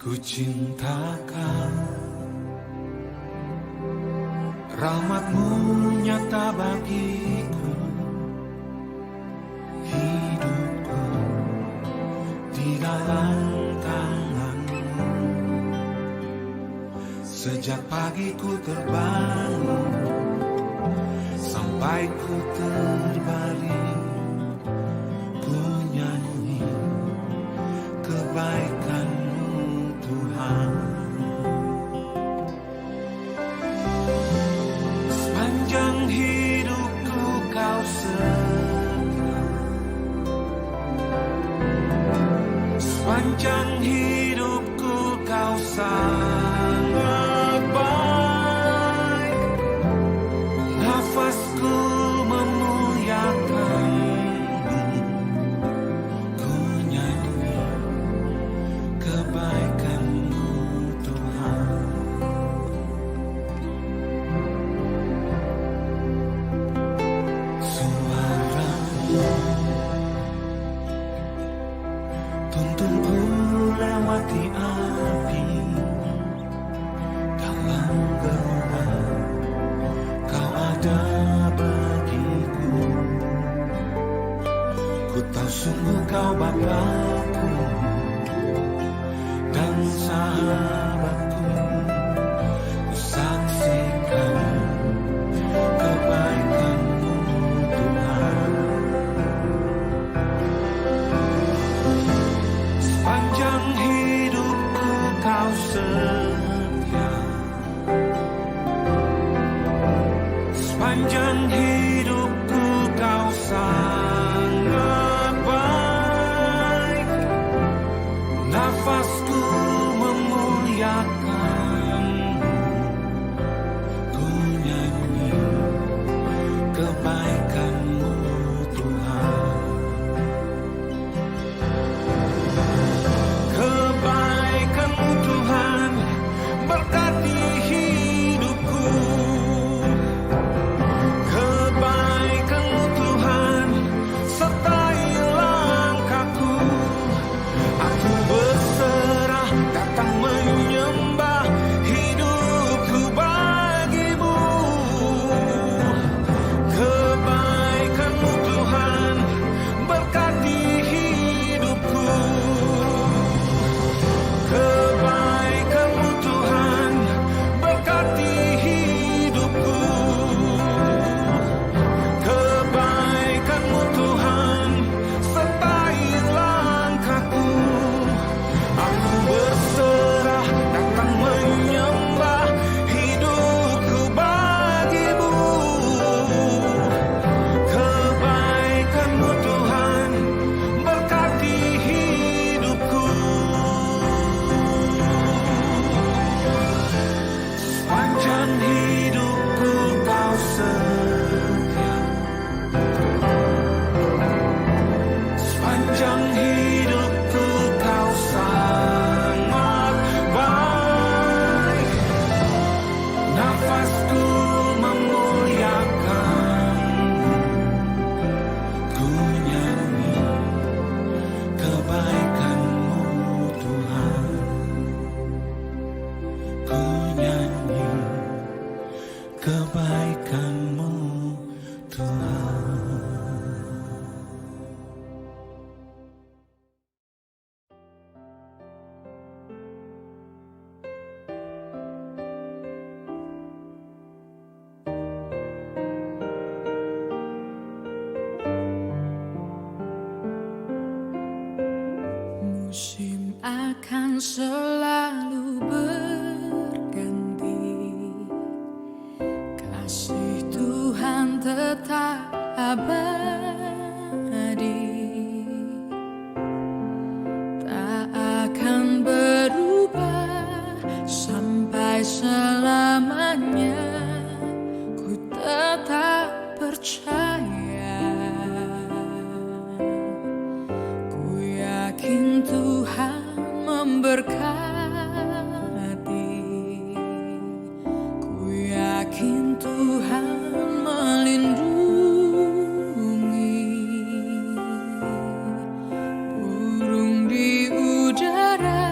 Ku cintakan rahmat-Mu nyata bagiku, hidupku di dalam tangan-Mu. Sejak pagi ku terbangun sampai ku terbaring, ku nyanyi kebaikan-Mu Tuhan. Sepanjang hidupku Kau setia, sepanjang hidupku Kau sangat baik. Nafasku memuliakan-Mu, ku nyanyi kebaikan-Mu Tuhan. Suara-Mu tuntunku lewati api, dalam gelap Kau ada bagiku. Ku tahu sungguh Kau Bapa-Ku dan sahabatku. Ku saksikan kebaikan-Mu Tuhan. Sepanjang hidupku Kau setia, sepanjang hidupku Kau sangat baik. Nafasku memuliakan-Mu, ku nyanyi kebaikan-Mu Tuhan. Kebaikan-Mu Tuhan berkati hidupku. Kebaikan-Mu Tuhan sertai langkahku. Aku berserah datang menyembah, hidupku bagi-Mu. Kebaikan-Mu Tuhan berkati hidupku. Kebaikan-Mu Tuhan berkati hidupku. Kebaikan-Mu Tuhan sertai langkahku. Aku berserah datang menyembah, hidupku bagi-Mu. Kebaikan-Mu Tuhan berkati hidupku. Sepanjang hidupku Kau setia, sepanjang hidupku Kau sangat baik. Nafasku memuliakan-Mu, ku nyanyi kebaikan-Mu Tuhan. Ku nyanyi kebaikan-Mu Tuhan. Musim akan selalu berganti, kasih Tuhan tetap abadi, tak akan berubah sampai selamanya. Ku tetap percaya, ku yakin Tuhan memberkati, ku yakin Tuhan melindungi. Burung di udara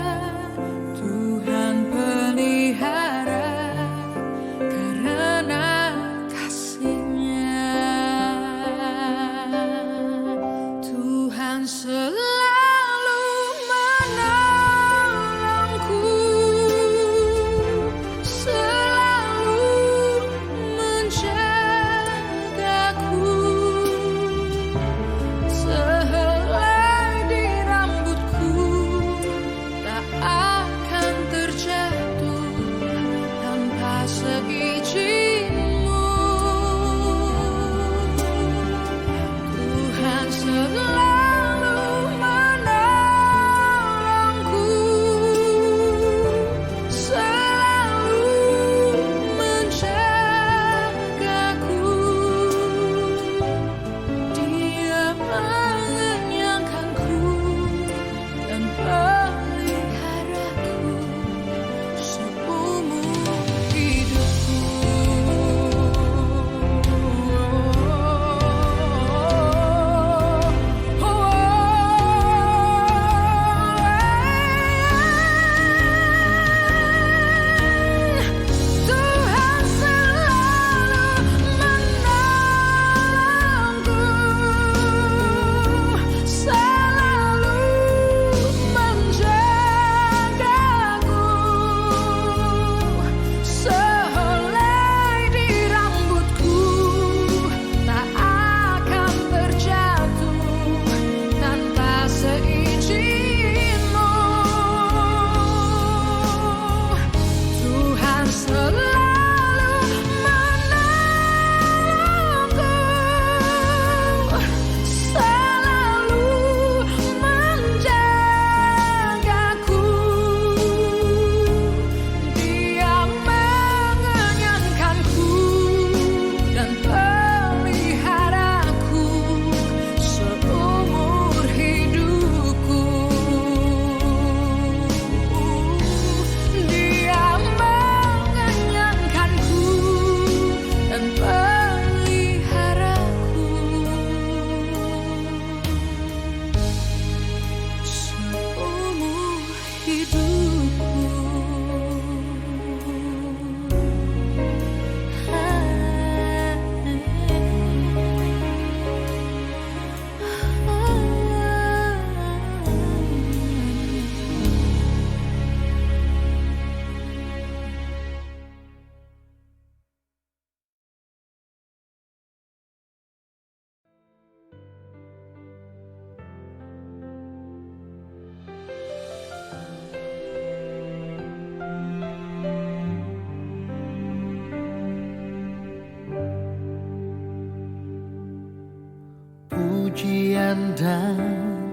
Pujian dan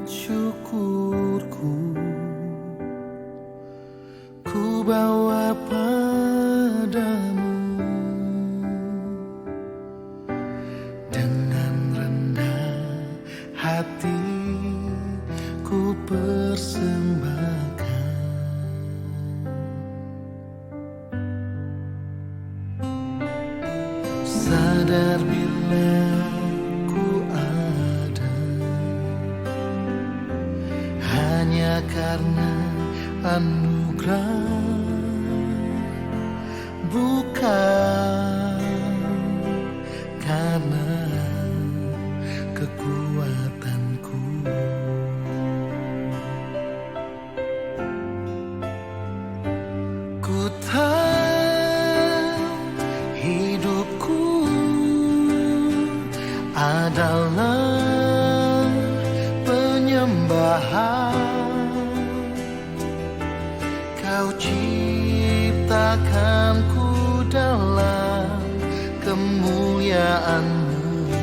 syukurku ku bawa padamu, dengan rendah hati ku persembahkan. Sadar bila ku ada hanya karena anugerah, bukan karena kekuatanku. Ku tahu hidupku adalah penyembahan. Kau ciptakanku dalam kemuliaan-Mu.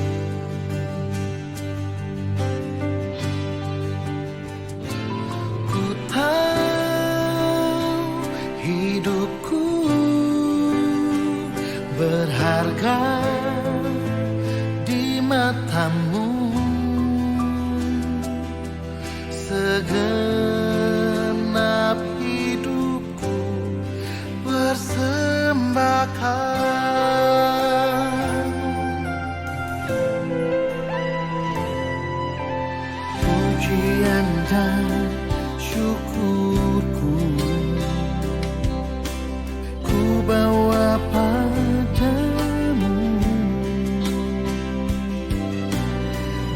Ku tahu hidupku berharga di mata-Mu. Segenap hidupku persembahkan. Pujian dan syukurku ku bawa padamu,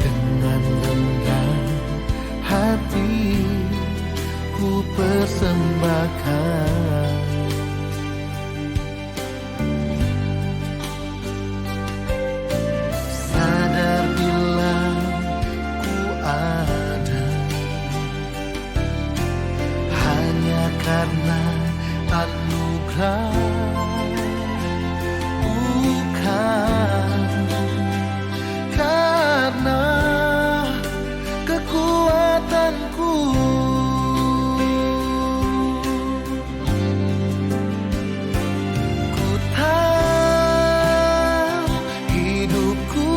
dengan rendah hati ku persembahkan. Sadar bila ku ada hanya karena anugerah, bukan karena kekuatanku. Ku tahu hidupku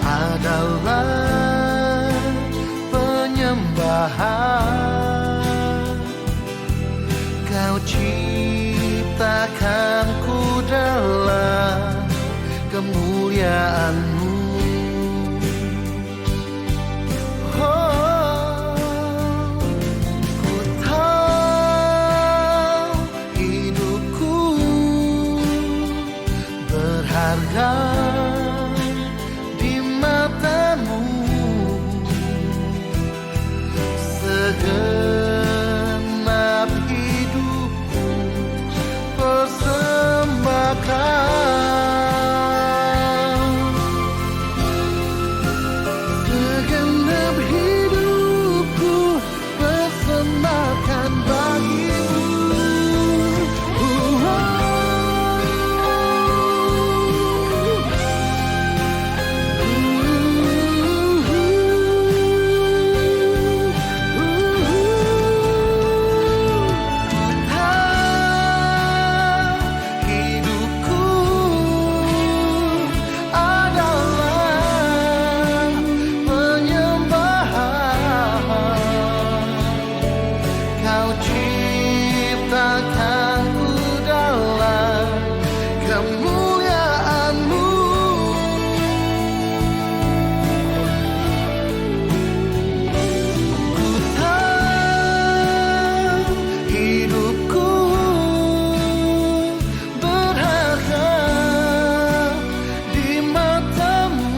adalah penyembahan. Kau ciptakanku dalam kemuliaan-Mu. Oh, ku tahu hidupku berharga di mata-Mu. Segenap hidupku persembahkan. Segenap hidupku persembahkan bagi-Mu. Hidupku adalah penyembahan. Kau ciptakanku dalam kemuliaan-Mu. Ku tahu hidupku berharga di mata-Mu.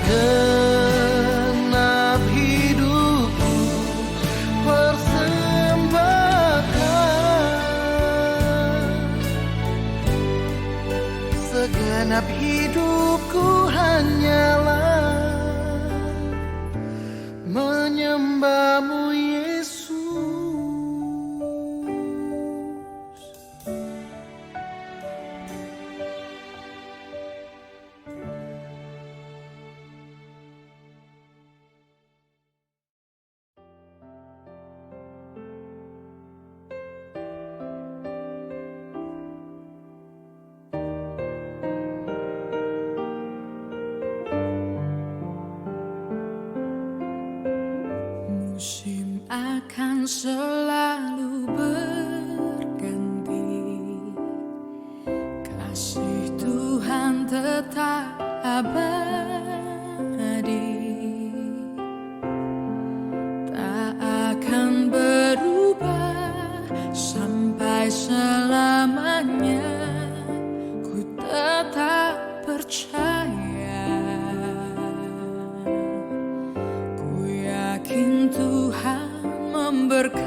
Segenap hidupku persembahkan. Segenap hidupku hanyalah menyembah-Mu, Yesus. Musim akan selalu berganti, kasih Tuhan tetap abadi, tak akan berubah sampai selamanya. Ku tetap percaya, ku yakin Tuhan memberkati,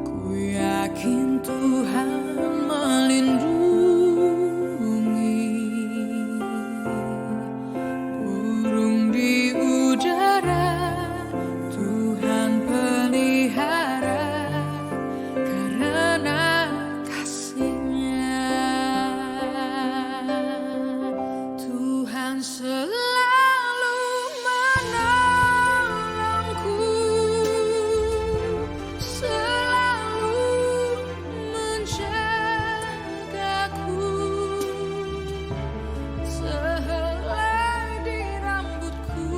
ku yakin Tuhan melindungi. Burung di udara Tuhan pelihara karena kasih-Nya. Tuhan selalu menolongku, selalu menjagaku. Sehelai di rambutku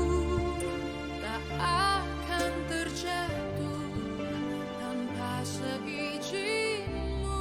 tak akan terjatuh tanpa seizin-Mu.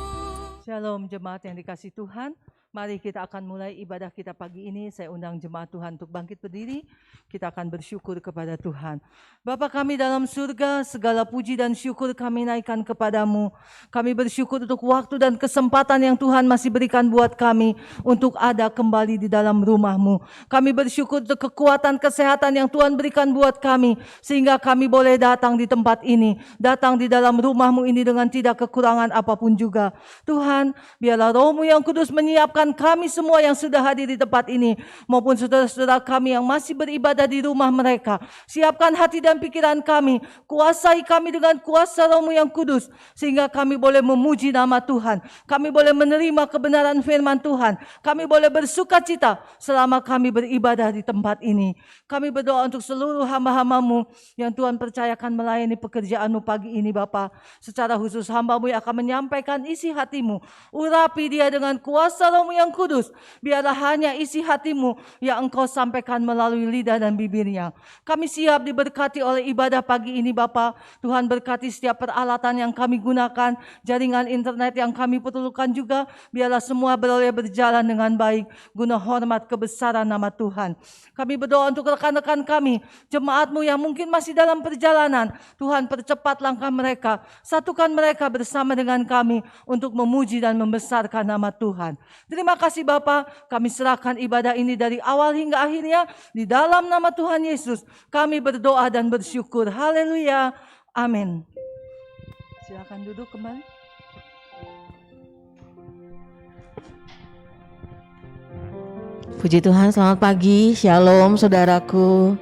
Shalom jemaat yang dikasih Tuhan. Mari kita akan mulai ibadah kita pagi ini. Saya undang jemaat Tuhan untuk bangkit berdiri. Kita akan bersyukur kepada Tuhan. Bapa kami dalam surga, segala puji dan syukur kami naikkan kepadamu. Kami bersyukur untuk waktu dan kesempatan yang Tuhan masih berikan buat kami untuk ada kembali di dalam rumah-Mu. Kami bersyukur untuk kekuatan kesehatan yang Tuhan berikan buat kami, sehingga kami boleh datang di tempat ini, datang di dalam rumah-Mu ini dengan tidak kekurangan apapun juga. Tuhan, biarlah Roh-Mu yang kudus menyiapkan kami semua yang sudah hadir di tempat ini, maupun saudara-saudara kami yang masih beribadah di rumah mereka. Siapkan hati dan pikiran kami, kuasai kami dengan kuasa Roh-Mu yang kudus, sehingga kami boleh memuji nama Tuhan, kami boleh menerima kebenaran firman Tuhan, kami boleh bersuka cita selama kami beribadah di tempat ini. Kami berdoa untuk seluruh hamba-hamba-Mu yang Tuhan percayakan melayani pekerjaan-Mu pagi ini Bapa. Secara khusus hamba-Mu yang akan menyampaikan isi hati-Mu, urapi dia dengan kuasa Roh-Mu yang kudus. Biarlah hanya isi hati-Mu yang Engkau sampaikan melalui lidah dan bibirnya. Kami siap diberkati oleh ibadah pagi ini Bapa. Tuhan berkati setiap peralatan yang kami gunakan, jaringan internet yang kami perlukan juga. Biarlah semua boleh berjalan dengan baik guna hormat kebesaran nama Tuhan. Kami berdoa untuk rekan-rekan kami, jemaat-Mu yang mungkin masih dalam perjalanan. Tuhan percepat langkah mereka, satukan mereka bersama dengan kami untuk memuji dan membesarkan nama Tuhan. Terima kasih Bapa, kami serahkan ibadah ini dari awal hingga akhirnya. Di dalam nama Tuhan Yesus kami berdoa dan bersyukur. Haleluya. Amin. Silakan duduk kembali. Puji Tuhan, selamat pagi, shalom saudaraku.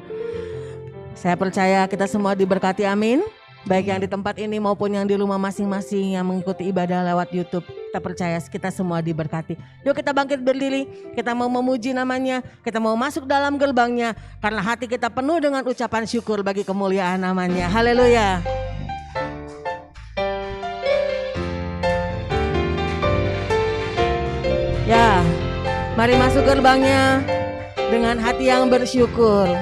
Saya percaya kita semua diberkati, amin. Baik yang di tempat ini maupun yang di rumah masing-masing yang mengikuti ibadah lewat YouTube. Kita percaya kita semua diberkati. Yuk kita bangkit berdiri, kita mau memuji namanya, kita mau masuk dalam gerbangnya. Karena hati kita penuh dengan ucapan syukur bagi kemuliaan namanya. Haleluya. Ya, mari masuk gerbangnya dengan hati yang bersyukur.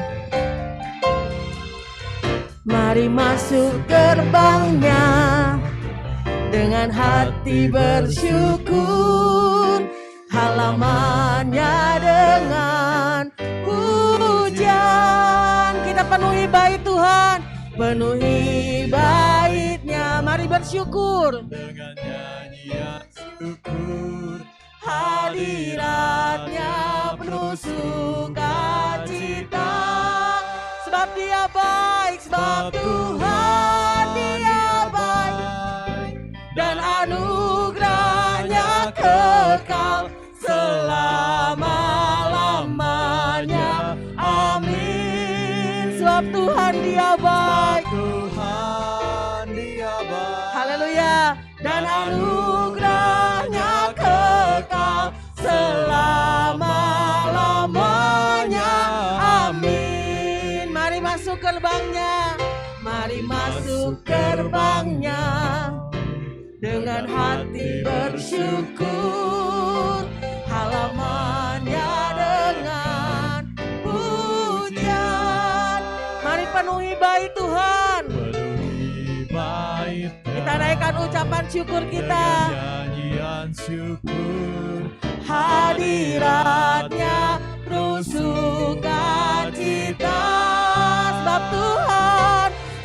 Mari masuk gerbangnya dengan hati bersyukur, halamannya dengan pujian. Kita penuhi bait Tuhan, penuhi bait-Nya. Mari bersyukur dengan nyanyian syukur, hadirat-Nya penuh sukacita. Sebab Dia baik, sebab Tuhan Dia baik, dan anugerah-Nya kekal selama-lamanya. Amin. Sebab Tuhan Dia baik, haleluya, dan anugerah-Nya kekal selama-lamanya. Amin. Mari masuk gerbangnya, mari masuk gerbangnya dengan hati bersyukur, halamannya dengan pujian. penuhi baik Tuhan. penuhi baik Kita naikkan ucapan syukur kita. nyanyian syukur. Hadiratnya penuh sukacita.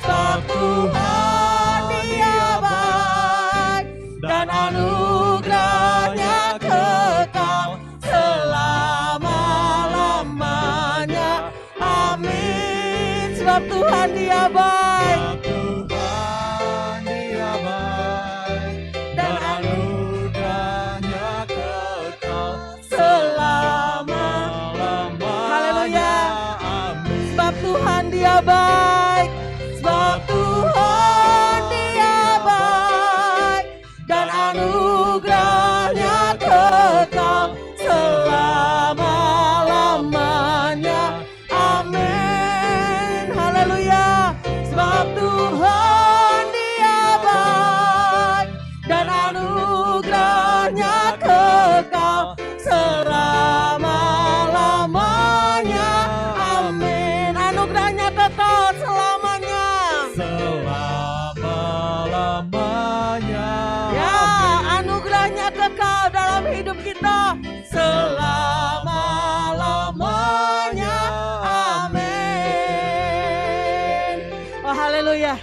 Sebab Tuhan Dia baik dan anugerahnya kekal selama-lamanya. Amin. Sebab Tuhan Dia baik Tuhan Dia baik dan anugerahnya kekal selama-lamanya. Haleluya. Amin. Sebab Tuhan Dia baik. Sebab Tuhan Dia baik dan anugerahnya kekal selama-lamanya. Amin. Haleluya. Sebab Tuhan Dia baik dan anugerahnya kekal selama-lamanya. Amin. Anugerahnya kekal selamanya. Selama-lamanya. Ya, anugerahnya kekal dalam hidup kita selama-lamanya. Amin. Oh, haleluya.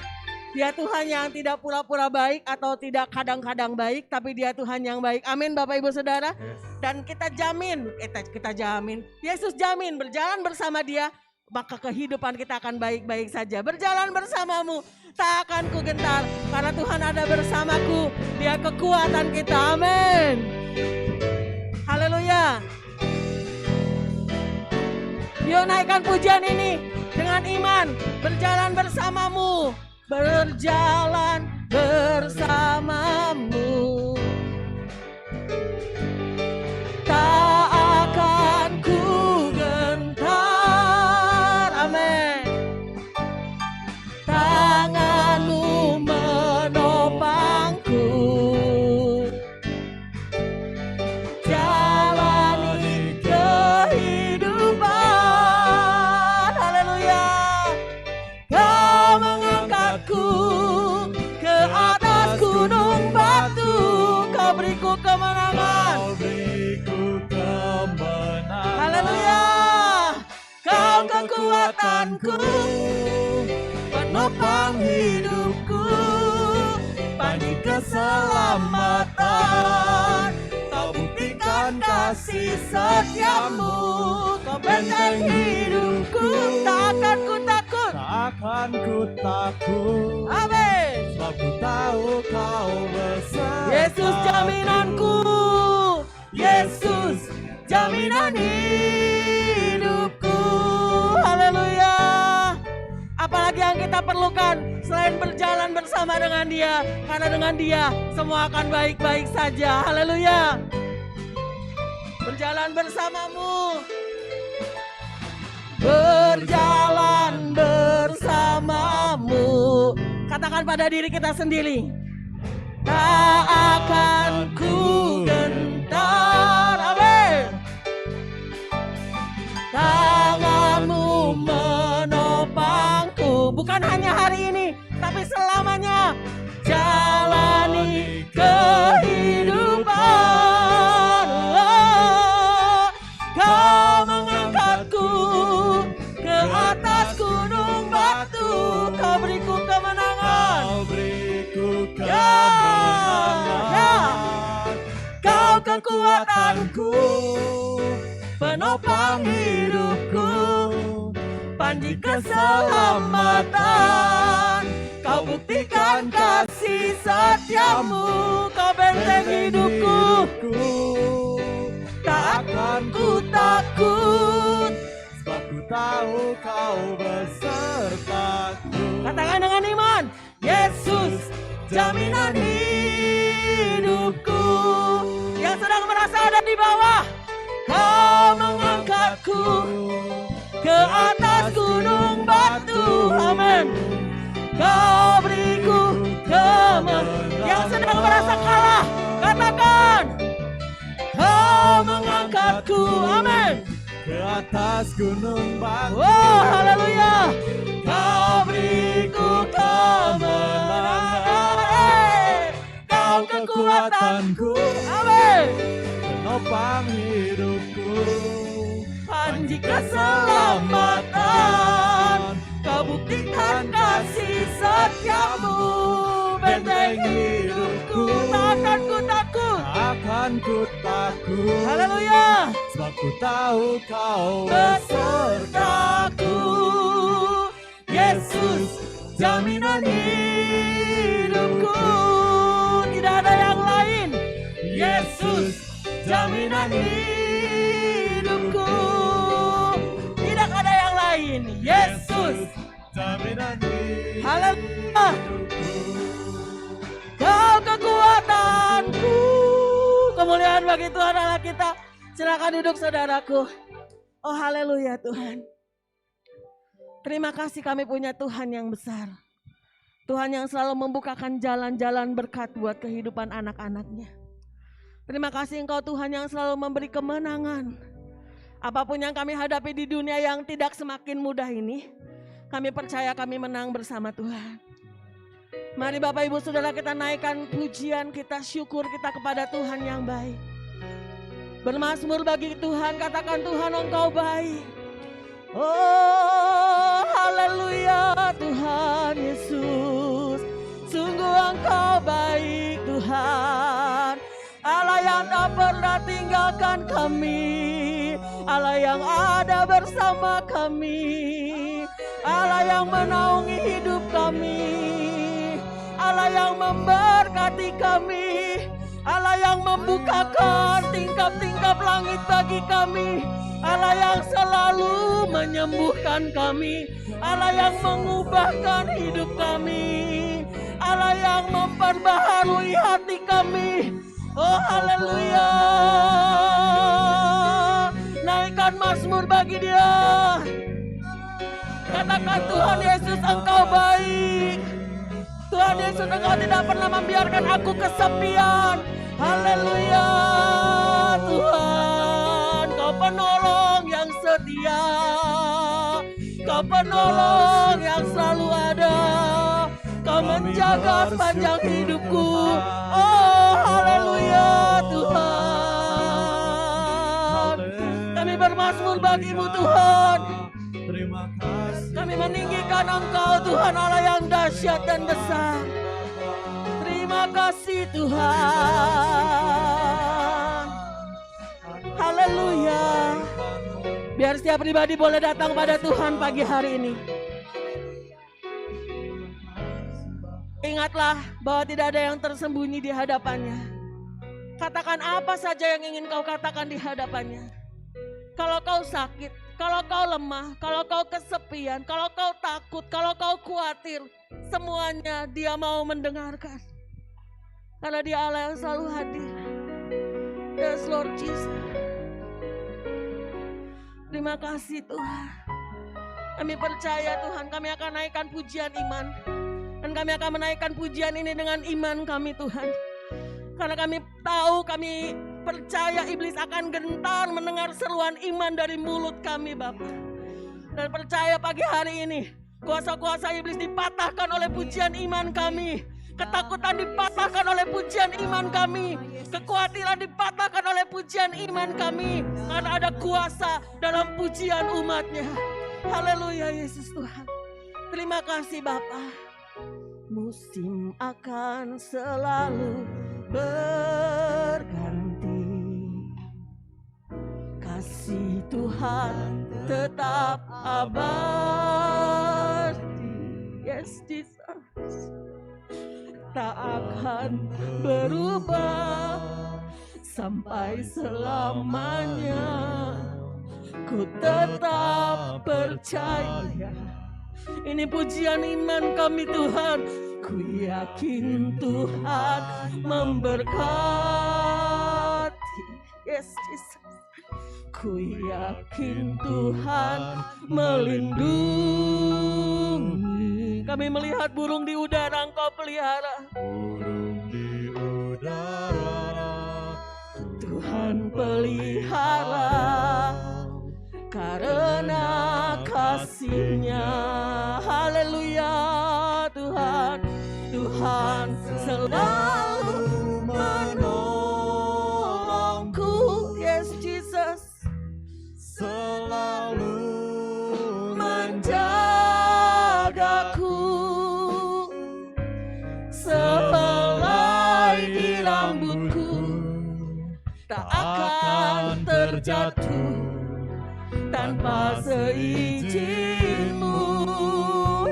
Dia Tuhan yang tidak pura-pura baik atau tidak kadang-kadang baik, tapi Dia Tuhan yang baik. Amin, Bapak Ibu Saudara. Dan kita jamin, Yesus jamin berjalan bersama Dia, maka kehidupan kita akan baik-baik saja. Berjalan bersamamu, tak akan ku gentar, karena Tuhan ada bersamaku. Dia kekuatan kita. Amin. Haleluya. Yuk naikkan pujian ini dengan iman. Berjalan bersamamu. Berjalan bersamamu. Tak akan ku gentar. Amin. Tanganmu menopangku. Jalani kehidupan. Haleluya. Kau mengangkatku ke atas gunung batu. Kau beriku kemenangan. Kau beriku kemenangan. Haleluya. Kau kekuatanku, penopang hidupku, panji keselamatan. Kau buktikan kasih setiamu. Kau benteng hidupku, tak akan ku takut. Tak akan ku takut. Amin. Sebab ku tahu kau beserta. Yesus jaminanku, Yesus jaminan hidupku. Haleluya. Apalagi yang kita perlukan selain berjalan bersama dengan Dia, karena dengan Dia semua akan baik-baik saja. Haleluya. Berjalan bersamamu. Berjalan bersamamu. Katakan pada diri kita sendiri. Tak akan ku gentar. Amin. Tanganmu menopangku. Bukan hanya hari ini, tapi selamanya. Jalani kehidupan. Kau mengangkatku ke atas gunung batu. Kau beriku kemenangan. Kau beriku Ya. kemenangan. Kau kekuatanku, penopang hidupku, panji keselamatan. Kau buktikan kasih setiamu. Kau benteng hidupku, tak akan ku takut. Sebab ku tahu kau besertaku. Katakan dengan iman, Yesus jaminan hidupku. Yang sedang merasa ada di bawah, Kau mengangkatku ke atas gunung batu. Amin. Kau beriku kemenangan. Yang sedang merasa kalah, katakan, Kau mengangkatku. Amin. Ke atas gunung batu. Oh, haleluya. Kau kekuatanku, Amin. penopang hidupku, Panji keselamatan, kau buktikan kasih setiamu. Benteng hidupku, takkan ku takut. akan ku takut. Haleluya. Sebab ku tahu kau Besertaku, Yesus jaminan hidupku. Tidak ada yang lain. Yesus jaminan hidupku. Tidak ada yang lain. Yesus jaminan hidupku. haleluya. Kau kekuatanku. Kemuliaan bagi Tuhan Allah kita. Silakan duduk saudaraku. Oh haleluya Tuhan. Terima kasih kami punya Tuhan yang besar. Tuhan yang selalu membukakan jalan-jalan berkat buat kehidupan anak-anaknya. Terima kasih Engkau Tuhan yang selalu memberi kemenangan. Apapun yang kami hadapi di dunia yang tidak semakin mudah ini, kami percaya kami menang bersama Tuhan. Mari Bapak Ibu Saudara kita naikkan pujian kita, syukur kita kepada Tuhan yang baik. Bermazmur bagi Tuhan, katakan Tuhan Engkau baik. Oh haleluya Tuhan Yesus, sungguh Engkau baik Tuhan. Allah yang tak pernah tinggalkan kami, Allah yang ada bersama kami, Allah yang menaungi hidup kami, Allah yang memberkati kami, Allah yang membukakan tingkap-tingkap langit bagi kami, Allah yang selalu menyembuhkan kami, Allah yang mengubahkan hidup kami, Allah yang memperbaharui hati kami. Oh haleluya. Naikkan mazmur bagi Dia. Katakan Tuhan Yesus Engkau baik. Tuhan Yesus Engkau tidak pernah membiarkan aku kesepian. Haleluya Tuhan, Kau penolong yang setia, Kau penolong yang selalu ada, Kau menjaga sepanjang hidupku. Oh haleluya Tuhan, kami bermazmur bagi-Mu Tuhan. Terima kasih. Kami meninggikan Engkau Tuhan Allah yang dahsyat dan besar. Terima kasih Tuhan. Haleluya. Biar setiap pribadi boleh datang pada Tuhan pagi hari ini. Ingatlah bahwa tidak ada yang tersembunyi di hadapannya. Katakan apa saja yang ingin kau katakan di hadapannya. Kalau kau sakit, kalau kau lemah, kalau kau kesepian, kalau kau takut, kalau kau khawatir, semuanya Dia mau mendengarkan. Karena Dia Allah yang selalu hadir. Yes Lord Jesus. Terima kasih Tuhan. Kami percaya Tuhan, kami akan naikkan pujian iman. Dan kami akan menaikkan pujian ini dengan iman kami Tuhan. Karena kami tahu, kami percaya iblis akan gentar mendengar seruan iman dari mulut kami Bapa. Dan percaya pagi hari ini kuasa-kuasa iblis dipatahkan oleh pujian iman kami. Ketakutan dipatahkan oleh pujian iman kami. Kekhawatiran dipatahkan oleh pujian iman kami. Karena ada kuasa dalam pujian umatnya. Haleluya Yesus Tuhan. Terima kasih Bapa. Musim akan selalu berganti, kasih Tuhan tetap abadi. Yes Jesus, tak akan berubah sampai selamanya. Ku tetap percaya. Ini pujian iman kami Tuhan. Ku yakin Tuhan memberkati. Yes Jesus. Ku yakin Tuhan melindungi. Kami melihat burung di udara Engkau pelihara. Burung di udara Tuhan pelihara. Karena kasih-Nya, haleluya Tuhan, Tuhan selalu menolong. tak akan terjatuh tanpa seizin-Mu.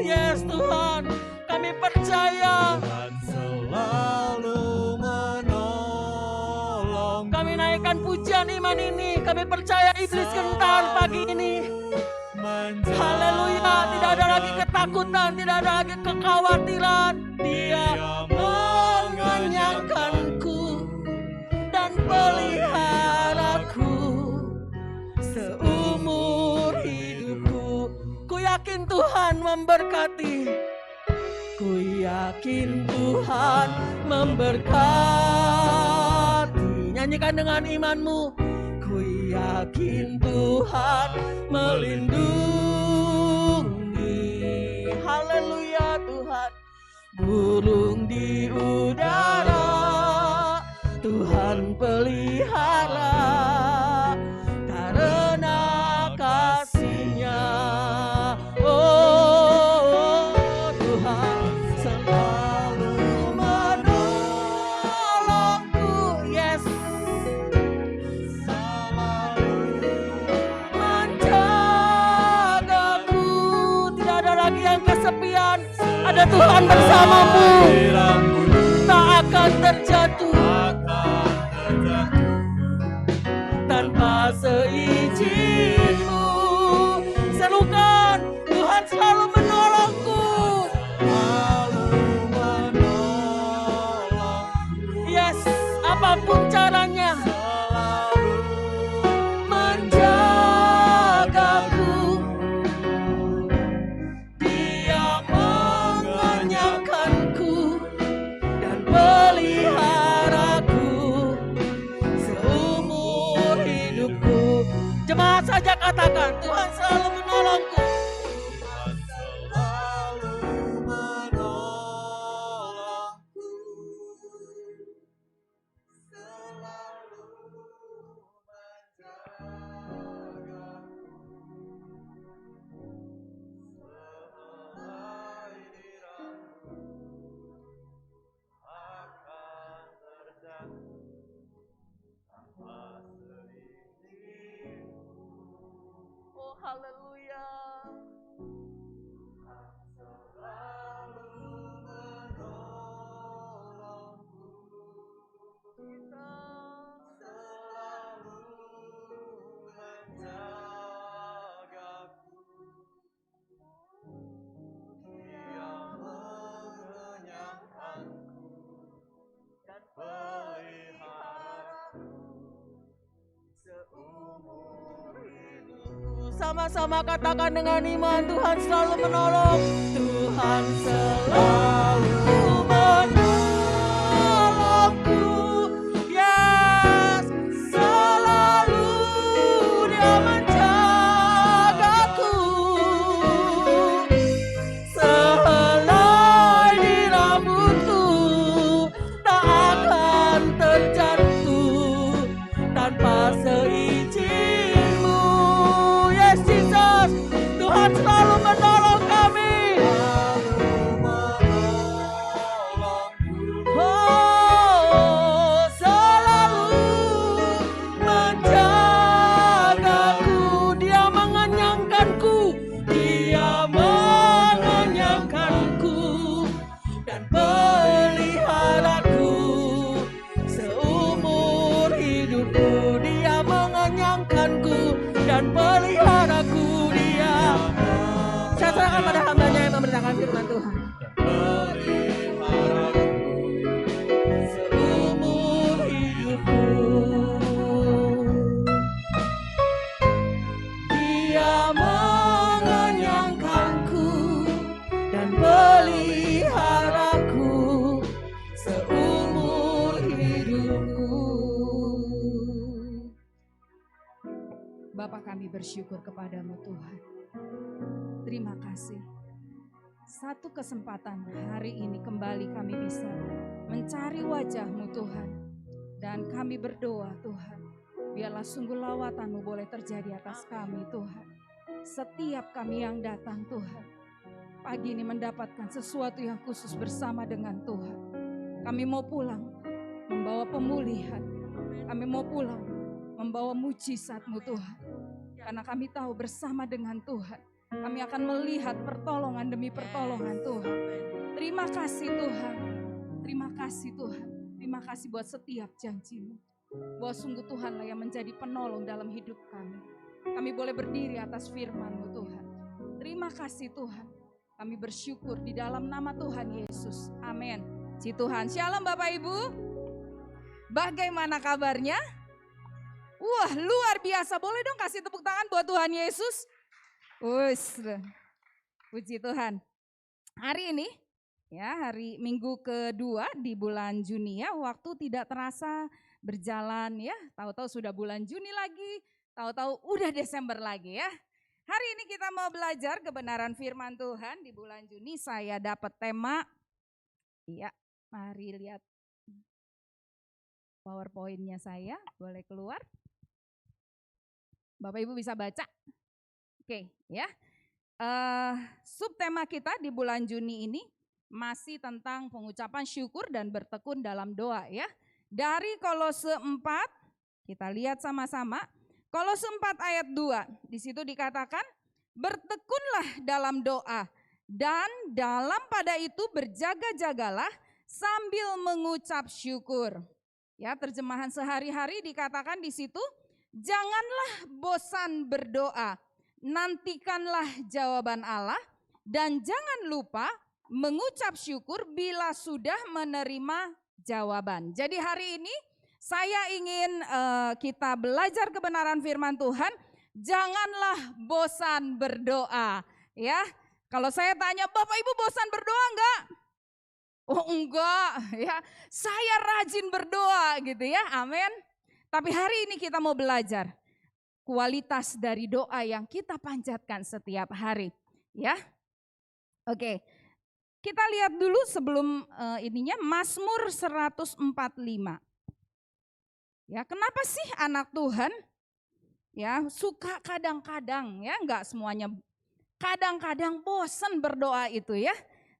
Yes Tuhan, kami percaya Tuhan selalu menolong. kami naikkan pujian iman ini. Kami percaya iblis gentar pagi ini. Haleluya, tidak ada lagi ketakutan, tidak ada lagi kekhawatiran. Dia mengenyangkanku dan peliharaku seumur hidupku. Ku yakin Tuhan memberkati. Ku yakin Tuhan memberkati. Nyanyikan dengan imanmu. Ku yakin Tuhan melindungi. Haleluya Tuhan. Burung di udara Tuhan pelihara karena kasih-Nya. Oh Tuhan selalu menolongku. Yes, menjagaku. Tidak ada lagi yang kesepian. Ada Tuhan bersamamu. Tak akan terjatuh tanpa seizin-Mu. Serukan, Tuhan selalu menolongku. Yes, apapun caranya menjagaku. Dia mengenyangkanku dan peliharaku seumur hidupku. Jemaat saja katakan, Tuhan selalu menolongku. Tuhan selalu menolongku. Selalu menjagaku. Semua diramu akan terjatuh tanpa seizin-Mu. Oh haleluya. Tuhan selalu menolongku. Selalu menjagaku. Dia mengenyangkanku dan peliharaku seumur hidupku. Sama-sama katakan dengan iman, Tuhan selalu menolong. Tuhan selalu menolongku. Yes, selalu Dia menjagaku. Sehelai di rambutku tak akan terjatuh tanpa seizin-Mu. Yes Jesus, Tuhan selalu menolong kami. Oh, selalu menjagaku. Dia mengenyangkanku. Dia mengenyangkanku dan peliharaku seumur hidupku. Dia mengenyangkanku dan peliharaku. Dia. Saya serahkan pada hamba-Nya yang memberitakan firman Tuhan. Seumur hidupku. Dia mengenyangkanku dan peliharaku seumur hidupku. Bapa, kami bersyukur kepadamu Tuhan. Terima kasih. Satu kesempatan hari ini kembali kami bisa mencari wajah-Mu Tuhan. Dan kami berdoa Tuhan, biarlah sungguh lawatan-Mu boleh terjadi atas kami Tuhan. Setiap kami yang datang Tuhan, pagi ini mendapatkan sesuatu yang khusus bersama dengan Tuhan. Kami mau pulang membawa pemulihan, Kami mau pulang membawa mujizat-Mu Tuhan. Karena kami tahu bersama dengan Tuhan, kami akan melihat pertolongan demi pertolongan Tuhan. Terima kasih Tuhan. Terima kasih Tuhan. Terima kasih buat setiap janji-Mu. Bahwa sungguh Tuhanlah yang menjadi penolong dalam hidup kami. Kami boleh berdiri atas firman-Mu Tuhan. Terima kasih Tuhan. Kami bersyukur di dalam nama Tuhan Yesus. Amin. Puji Tuhan. Shalom Bapak Ibu. Bagaimana kabarnya? Wah, luar biasa. Boleh dong kasih tepuk tangan buat Tuhan Yesus? Puji Tuhan. Hari ini, ya hari Minggu kedua di bulan Juni ya, waktu tidak terasa berjalan ya. Tahu-tahu sudah bulan Juni lagi, tahu-tahu udah Desember lagi ya. Hari ini kita mau belajar kebenaran firman Tuhan di bulan Juni. Saya dapat tema, ya mari lihat PowerPoint-nya saya, boleh keluar. Bapak Ibu bisa baca? Oke, ya. Subtema kita di bulan Juni ini masih tentang pengucapan syukur dan bertekun dalam doa ya. Dari Kolose 4, kita lihat sama-sama. Kolose 4 ayat 2, di situ dikatakan, bertekunlah dalam doa dan dalam pada itu berjaga-jagalah sambil mengucap syukur. Ya, terjemahan sehari-hari dikatakan di situ, janganlah bosan berdoa, nantikanlah jawaban Allah dan jangan lupa mengucap syukur bila sudah menerima jawaban. Jadi hari ini saya ingin kita belajar kebenaran firman Tuhan, janganlah bosan berdoa. Ya, kalau saya tanya, Bapak Ibu bosan berdoa enggak? Oh enggak, ya saya rajin berdoa gitu ya, amin. Tapi hari ini kita mau belajar kualitas dari doa yang kita panjatkan setiap hari ya. Oke, kita lihat dulu sebelum ininya Mazmur 145. Ya, kenapa sih anak Tuhan ya suka kadang-kadang ya, enggak semuanya, kadang-kadang bosan berdoa itu ya.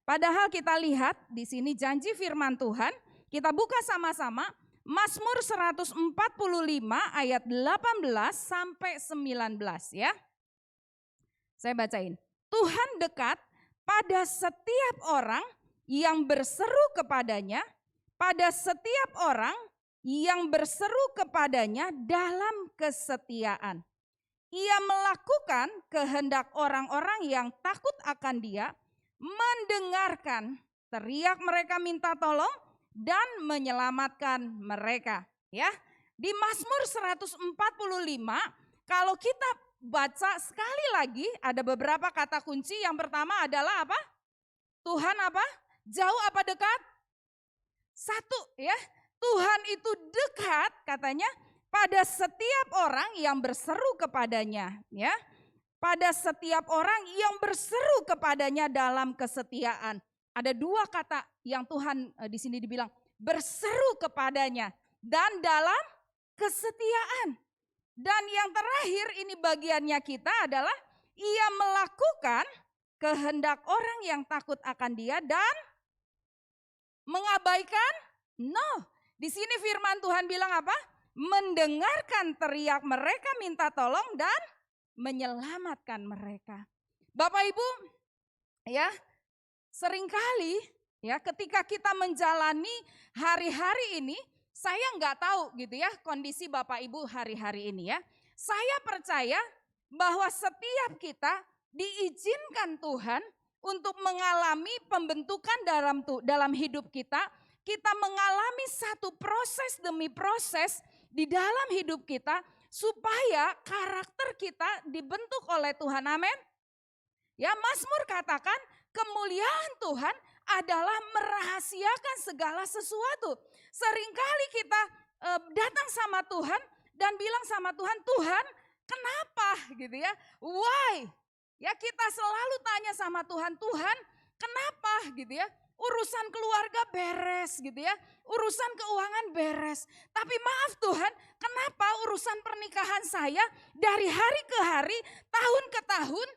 Padahal kita lihat di sini janji firman Tuhan, kita buka sama-sama Mazmur 145 ayat 18 sampai 19 ya. Saya bacain. Tuhan dekat pada setiap orang yang berseru kepadanya, pada setiap orang yang berseru kepadanya dalam kesetiaan. Ia melakukan kehendak orang-orang yang takut akan Dia, mendengarkan teriak mereka minta tolong dan menyelamatkan mereka ya. Di Mazmur 145 kalau kita baca sekali lagi ada beberapa kata kunci. Yang pertama adalah apa? Tuhan apa? Jauh apa dekat? Satu ya, Tuhan itu dekat katanya pada setiap orang yang berseru kepadanya ya. Pada setiap orang yang berseru kepadanya dalam kesetiaan. Ada dua kata yang Tuhan di sini dibilang, berseru kepadanya dan dalam kesetiaan. Dan yang terakhir ini bagiannya kita adalah ia melakukan kehendak orang yang takut akan Dia dan mengabaikan. No, di sini firman Tuhan bilang apa? Mendengarkan teriak mereka minta tolong dan menyelamatkan mereka. Bapak Ibu, ya seringkali ya ketika kita menjalani hari-hari ini, saya nggak tahu gitu ya kondisi Bapak Ibu hari-hari ini ya. Saya percaya bahwa setiap kita diizinkan Tuhan untuk mengalami pembentukan dalam hidup kita. Kita mengalami satu proses demi proses di dalam hidup kita, supaya karakter kita dibentuk oleh Tuhan, amin. Ya, Mazmur katakan kemuliaan Tuhan adalah merahasiakan segala sesuatu. Seringkali kita datang sama Tuhan dan bilang sama Tuhan, Tuhan kenapa gitu ya, why? Ya kita selalu tanya sama Tuhan, Tuhan kenapa gitu ya. Urusan keluarga beres gitu ya, urusan keuangan beres. Tapi maaf Tuhan, kenapa urusan pernikahan saya dari hari ke hari, tahun ke tahun,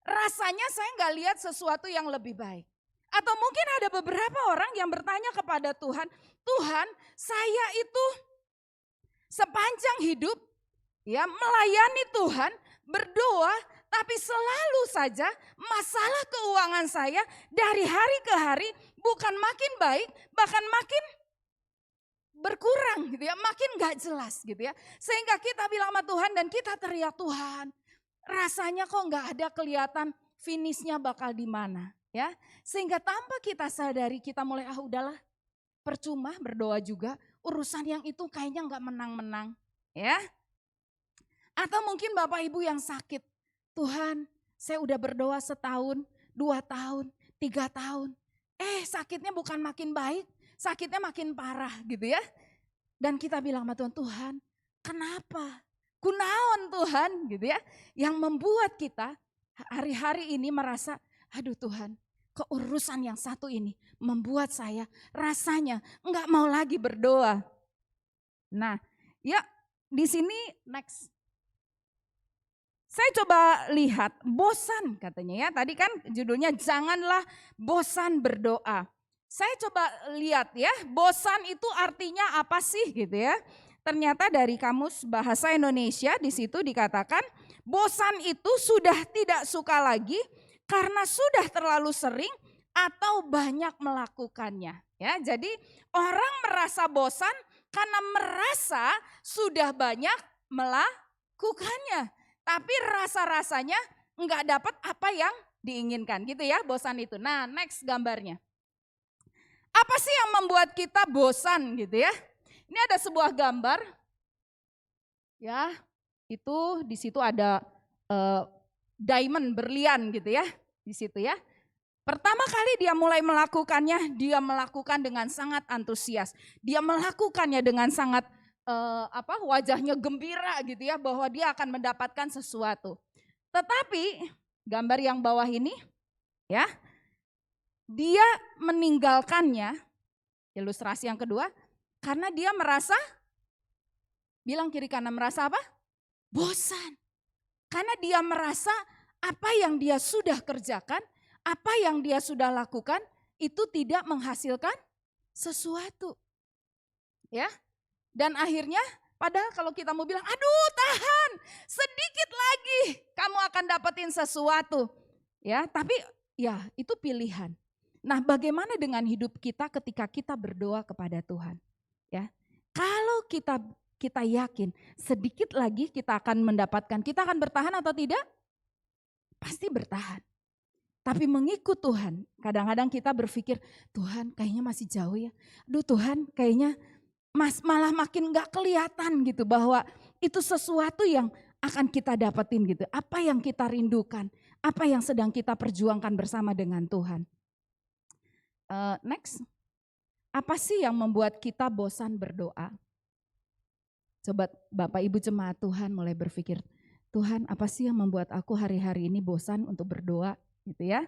rasanya saya nggak lihat sesuatu yang lebih baik. Atau mungkin ada beberapa orang yang bertanya kepada Tuhan, Tuhan saya itu sepanjang hidup ya melayani Tuhan, berdoa, tapi selalu saja masalah keuangan saya dari hari ke hari bukan makin baik, bahkan makin berkurang gitu ya, makin gak jelas gitu ya. Sehingga kita bilang sama Tuhan dan kita teriak, Tuhan rasanya kok gak ada kelihatan finishnya bakal di mana ya. Sehingga tanpa kita sadari kita mulai udahlah percuma berdoa juga, urusan yang itu kayaknya gak menang-menang ya. Atau mungkin Bapak Ibu yang sakit, Tuhan saya udah berdoa setahun, 2 tahun, 3 tahun. Sakitnya bukan makin baik, sakitnya makin parah gitu ya. Dan kita bilang sama Tuhan, Tuhan kenapa? Kunaon Tuhan gitu ya. Yang membuat kita hari-hari ini merasa, aduh Tuhan kok urusan yang satu ini membuat saya rasanya enggak mau lagi berdoa. Nah ya di sini next. Saya coba lihat bosan katanya ya. Tadi kan judulnya janganlah bosan berdoa. Saya coba lihat ya, bosan itu artinya apa sih gitu ya. Ternyata dari Kamus Bahasa Indonesia di situ dikatakan bosan itu sudah tidak suka lagi karena sudah terlalu sering atau banyak melakukannya. Ya, jadi orang merasa bosan karena merasa sudah banyak melakukannya. Tapi rasa-rasanya enggak dapat apa yang diinginkan gitu ya, bosan itu. Nah next gambarnya. Apa sih yang membuat kita bosan gitu ya? Ini ada sebuah gambar. Ya, itu di situ ada diamond, berlian gitu ya. Di situ ya. Pertama kali dia mulai melakukannya, dia melakukan dengan sangat antusias. Dia melakukannya dengan sangat wajahnya gembira gitu ya, bahwa dia akan mendapatkan sesuatu. Tetapi gambar yang bawah ini ya, dia meninggalkannya, ilustrasi yang kedua, karena dia merasa, bilang kiri kanan, merasa apa? Bosan. Karena dia merasa apa yang dia sudah kerjakan, apa yang dia sudah lakukan itu tidak menghasilkan sesuatu. Ya. Dan akhirnya padahal kalau kita mau bilang, aduh tahan sedikit lagi kamu akan dapetin sesuatu. Ya, tapi ya itu pilihan. Nah bagaimana dengan hidup kita ketika kita berdoa kepada Tuhan? Ya, kalau kita yakin sedikit lagi kita akan mendapatkan, kita akan bertahan atau tidak? Pasti bertahan. Tapi mengikut Tuhan, kadang-kadang kita berpikir, Tuhan kayaknya masih jauh ya. Aduh Tuhan kayaknya malah makin gak kelihatan gitu bahwa itu sesuatu yang akan kita dapetin gitu. Apa yang kita rindukan, apa yang sedang kita perjuangkan bersama dengan Tuhan. Next, apa sih yang membuat kita bosan berdoa? Coba Bapak Ibu jemaat Tuhan mulai berpikir, Tuhan apa sih yang membuat aku hari-hari ini bosan untuk berdoa gitu ya.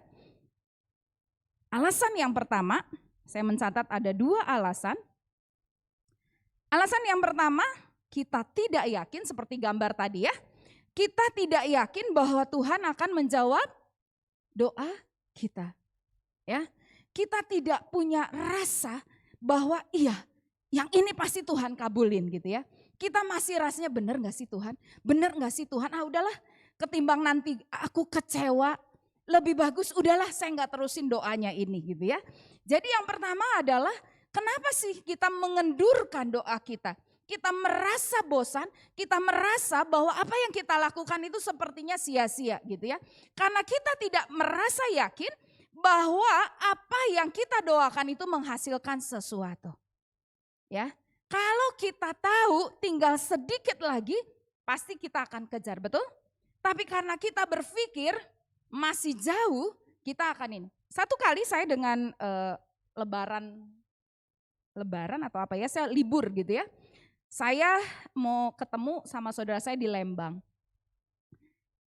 Alasan yang pertama, saya mencatat ada 2 alasan. Alasan yang pertama, kita tidak yakin seperti gambar tadi ya. Kita tidak yakin bahwa Tuhan akan menjawab doa kita. Ya. Kita tidak punya rasa bahwa iya, yang ini pasti Tuhan kabulin gitu ya. Kita masih rasanya benar gak sih Tuhan? Benar gak sih Tuhan? Udahlah, ketimbang nanti aku kecewa, lebih bagus udahlah saya gak terusin doanya ini gitu ya. Jadi yang pertama adalah kenapa sih kita mengendurkan doa kita? Kita merasa bosan, kita merasa bahwa apa yang kita lakukan itu sepertinya sia-sia gitu ya. Karena kita tidak merasa yakin bahwa apa yang kita doakan itu menghasilkan sesuatu. Ya, kalau kita tahu tinggal sedikit lagi, pasti kita akan kejar, betul? Tapi karena kita berpikir masih jauh, kita akan ini. Satu kali saya dengan lebaran atau apa ya, saya libur gitu ya. Saya mau ketemu sama saudara saya di Lembang.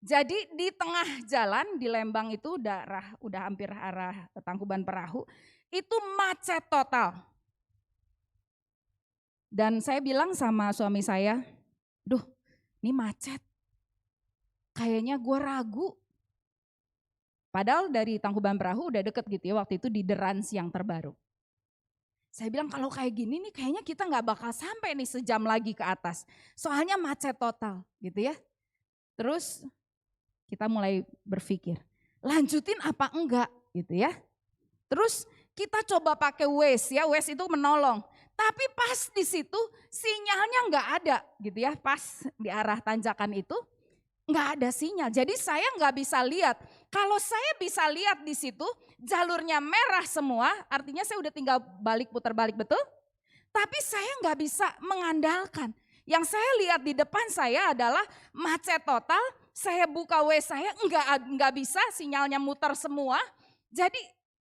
Jadi di tengah jalan di Lembang itu udah hampir arah Tangkuban Perahu, itu macet total. Dan saya bilang sama suami saya, duh ini macet, kayaknya gue ragu. Padahal dari Tangkuban Perahu udah deket gitu ya, waktu itu di The Rans yang terbaru. Saya bilang kalau kayak gini nih kayaknya kita nggak bakal sampai nih sejam lagi ke atas. Soalnya macet total gitu ya. Terus kita mulai berpikir, lanjutin apa enggak gitu ya. Terus kita coba pakai Waze ya, Waze itu menolong. Tapi pas di situ sinyalnya nggak ada gitu ya, pas di arah tanjakan itu nggak ada sinyal. Jadi saya nggak bisa lihat. Kalau saya bisa lihat di situ jalurnya merah semua, artinya saya udah tinggal balik putar balik, betul? Tapi saya nggak bisa mengandalkan. Yang saya lihat di depan saya adalah macet total. Saya buka Waze saya nggak bisa, sinyalnya muter semua. Jadi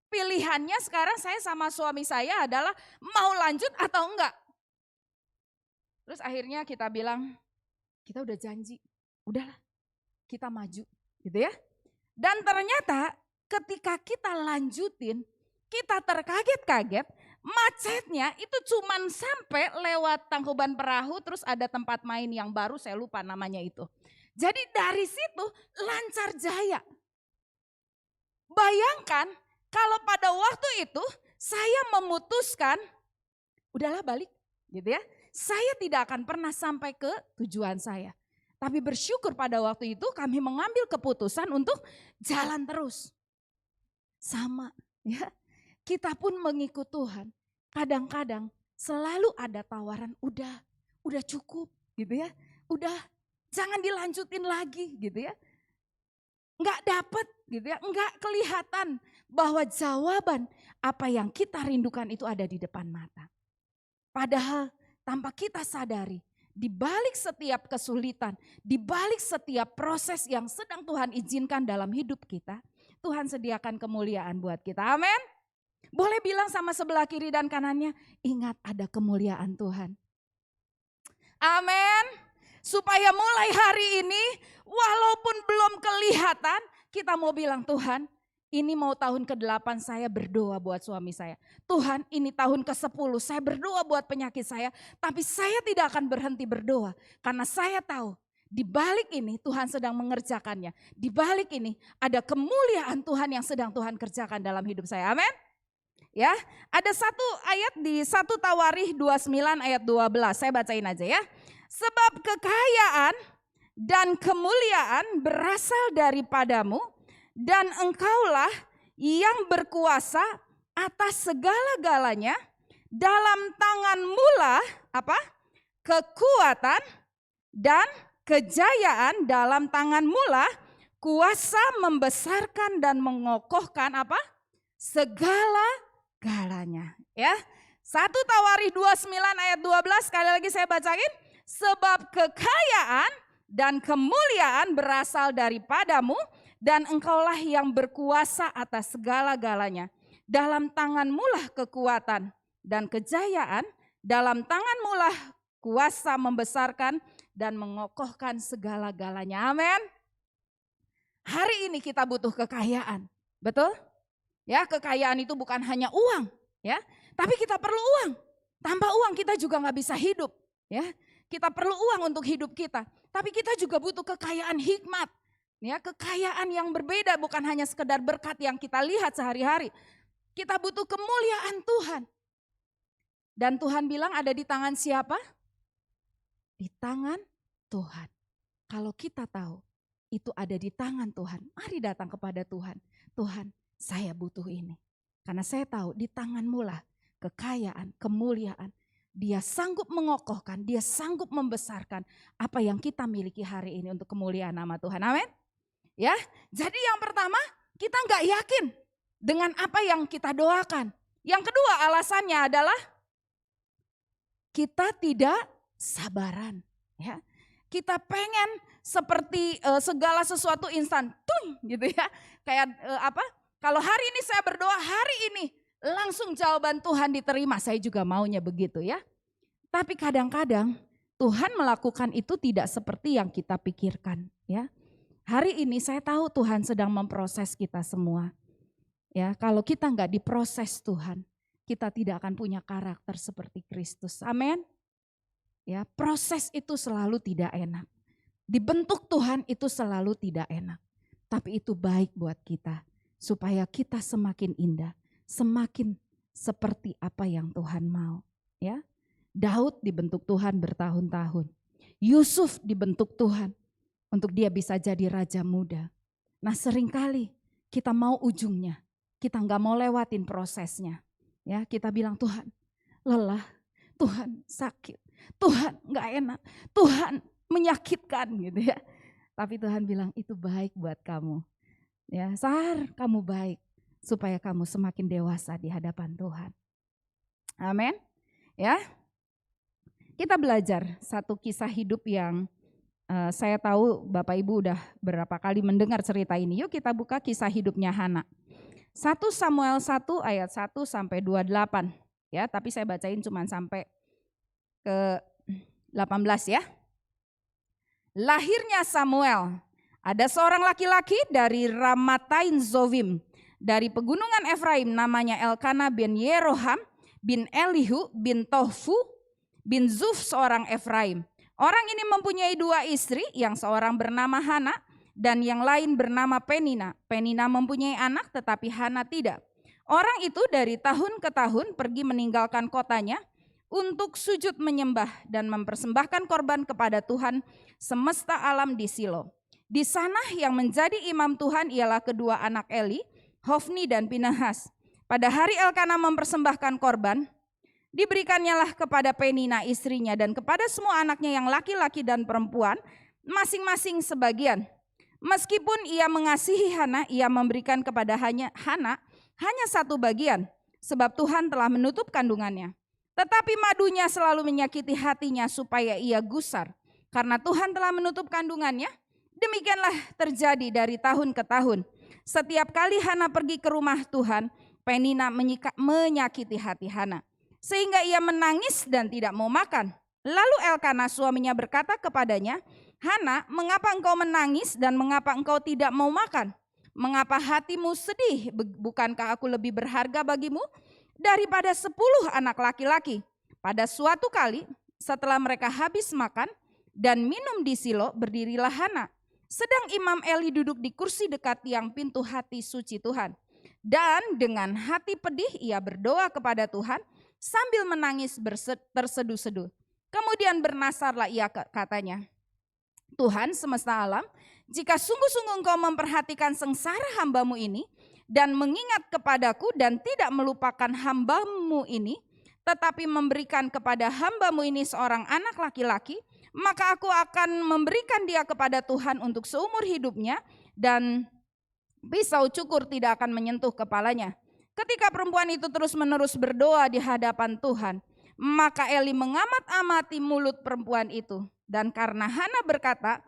pilihannya sekarang saya sama suami saya adalah mau lanjut atau enggak. Terus akhirnya kita bilang, kita udah janji, udahlah kita maju gitu ya. Dan ternyata ketika kita lanjutin, kita terkaget-kaget, macetnya itu cuman sampai lewat Tangkuban Perahu, terus ada tempat main yang baru, saya lupa namanya itu. Jadi dari situ lancar jaya. Bayangkan kalau pada waktu itu saya memutuskan, udahlah balik gitu ya. Saya tidak akan pernah sampai ke tujuan saya. Tapi bersyukur pada waktu itu kami mengambil keputusan untuk jalan terus. Sama ya, kita pun mengikut Tuhan. Kadang-kadang selalu ada tawaran, udah cukup gitu ya. Udah jangan dilanjutin lagi gitu ya. Enggak dapat gitu ya, enggak kelihatan bahwa jawaban apa yang kita rindukan itu ada di depan mata. Padahal tanpa kita sadari, di balik setiap kesulitan, di balik setiap proses yang sedang Tuhan izinkan dalam hidup kita, Tuhan sediakan kemuliaan buat kita. Amin. Boleh bilang sama sebelah kiri dan kanannya, ingat ada kemuliaan Tuhan. Amin. Supaya mulai hari ini, walaupun belum kelihatan, kita mau bilang Tuhan, ini mau tahun ke-8 saya berdoa buat suami saya. Tuhan, ini tahun ke-10 saya berdoa buat penyakit saya. Tapi saya tidak akan berhenti berdoa. Karena saya tahu di balik ini Tuhan sedang mengerjakannya. Di balik ini ada kemuliaan Tuhan yang sedang Tuhan kerjakan dalam hidup saya. Amin. Ya, ada satu ayat di 1 Tawarikh 29 ayat 12. Saya bacain aja ya. Sebab kekayaan dan kemuliaan berasal daripadamu, dan engkaulah yang berkuasa atas segala-galanya, dalam tanganmulah apa? Kekuatan dan kejayaan, dalam tanganmulah kuasa membesarkan dan mengokohkan apa? Segala-galanya. Ya. 1 Tawarikh 29 ayat 12, sekali lagi saya bacain. Sebab kekayaan dan kemuliaan berasal daripadamu, dan engkaulah yang berkuasa atas segala-galanya. Dalam tanganmulah kekuatan dan kejayaan, dalam tanganmulah kuasa membesarkan dan mengokohkan segala-galanya. Amin. Hari ini kita butuh kekayaan, betul? Ya, kekayaan itu bukan hanya uang, ya, tapi kita perlu uang. Tanpa uang kita juga nggak bisa hidup, ya. Kita perlu uang untuk hidup kita, tapi kita juga butuh kekayaan hikmat. Ya, kekayaan yang berbeda, bukan hanya sekedar berkat yang kita lihat sehari-hari. Kita butuh kemuliaan Tuhan. Dan Tuhan bilang ada di tangan siapa? Di tangan Tuhan. Kalau kita tahu itu ada di tangan Tuhan, mari datang kepada Tuhan. Tuhan, saya butuh ini. Karena saya tahu di tanganmu lah kekayaan, kemuliaan. Dia sanggup mengokohkan, dia sanggup membesarkan apa yang kita miliki hari ini untuk kemuliaan nama Tuhan. Amin. Ya, jadi yang pertama kita nggak yakin dengan apa yang kita doakan. Yang kedua alasannya adalah kita tidak sabaran. Ya, kita pengen seperti segala sesuatu instan, gitu ya. Kayak apa? Kalau hari ini saya berdoa, hari ini langsung jawaban Tuhan diterima. Saya juga maunya begitu ya. Tapi kadang-kadang Tuhan melakukan itu tidak seperti yang kita pikirkan, ya. Hari ini saya tahu Tuhan sedang memproses kita semua. Ya, kalau kita nggak diproses Tuhan, kita tidak akan punya karakter seperti Kristus. Amin. Ya, proses itu selalu tidak enak. Dibentuk Tuhan itu selalu tidak enak. Tapi itu baik buat kita supaya kita semakin indah, semakin seperti apa yang Tuhan mau, ya. Daud dibentuk Tuhan bertahun-tahun. Yusuf dibentuk Tuhan untuk dia bisa jadi raja muda. Nah, seringkali kita mau ujungnya, kita nggak mau lewatin prosesnya. Ya, kita bilang Tuhan lelah, Tuhan sakit, Tuhan nggak enak, Tuhan menyakitkan gitu ya. Tapi Tuhan bilang itu baik buat kamu. Ya, Sar, kamu baik supaya kamu semakin dewasa di hadapan Tuhan. Amin. Ya. Kita belajar satu kisah hidup yang saya tahu Bapak Ibu udah berapa kali mendengar cerita ini. Yuk kita buka kisah hidupnya Hana. 1 Samuel 1 ayat 1 sampai 28. Ya, tapi saya bacain cuma sampai ke 18 ya. Lahirnya Samuel. Ada seorang laki-laki dari Ramatain Zovim. Dari pegunungan Efraim namanya Elkana bin Yeroham bin Elihu bin Tohfu bin Zuf seorang Efraim. Orang ini mempunyai 2 istri, yang seorang bernama Hana dan yang lain bernama Penina. Penina mempunyai anak tetapi Hana tidak. Orang itu dari tahun ke tahun pergi meninggalkan kotanya untuk sujud menyembah dan mempersembahkan korban kepada Tuhan semesta alam di Silo. Di sana yang menjadi imam Tuhan ialah kedua anak Eli, Hofni dan Pinehas. Pada hari Elkana mempersembahkan korban, diberikannya kepada Penina istrinya dan kepada semua anaknya yang laki-laki dan perempuan masing-masing sebagian. Meskipun ia mengasihi Hana, ia memberikan kepada Hana hanya 1 bagian, sebab Tuhan telah menutup kandungannya. Tetapi madunya selalu menyakiti hatinya supaya ia gusar, karena Tuhan telah menutup kandungannya. Demikianlah terjadi dari tahun ke tahun. Setiap kali Hana pergi ke rumah Tuhan, Penina menyakiti hati Hana, sehingga ia menangis dan tidak mau makan. Lalu Elkana suaminya berkata kepadanya, Hana, mengapa engkau menangis dan mengapa engkau tidak mau makan? Mengapa hatimu sedih? Bukankah aku lebih berharga bagimu daripada 10 anak laki-laki? Pada suatu kali setelah mereka habis makan dan minum di Silo, berdirilah Hana. Sedang Imam Eli duduk di kursi dekat tiang pintu hati suci Tuhan. Dan dengan hati pedih ia berdoa kepada Tuhan sambil menangis terseduh-seduh. Kemudian bernasarlah ia, katanya, Tuhan semesta alam, jika sungguh-sungguh engkau memperhatikan sengsara hambamu ini dan mengingat kepadaku dan tidak melupakan hambamu ini, tetapi memberikan kepada hambamu ini seorang anak laki-laki, maka aku akan memberikan dia kepada Tuhan untuk seumur hidupnya dan pisau cukur tidak akan menyentuh kepalanya. Ketika perempuan itu terus-menerus berdoa di hadapan Tuhan, maka Eli mengamat-amati mulut perempuan itu. Dan karena Hana berkata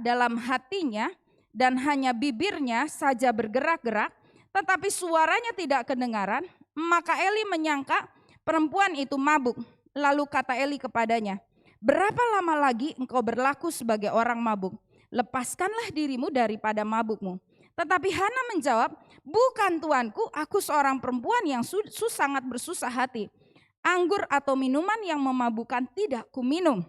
dalam hatinya dan hanya bibirnya saja bergerak-gerak, tetapi suaranya tidak kedengaran, maka Eli menyangka perempuan itu mabuk. Lalu kata Eli kepadanya, berapa lama lagi engkau berlaku sebagai orang mabuk? Lepaskanlah dirimu daripada mabukmu. Tetapi Hana menjawab, bukan tuanku, aku seorang perempuan yang sangat bersusah hati. Anggur atau minuman yang memabukkan tidak kuminum,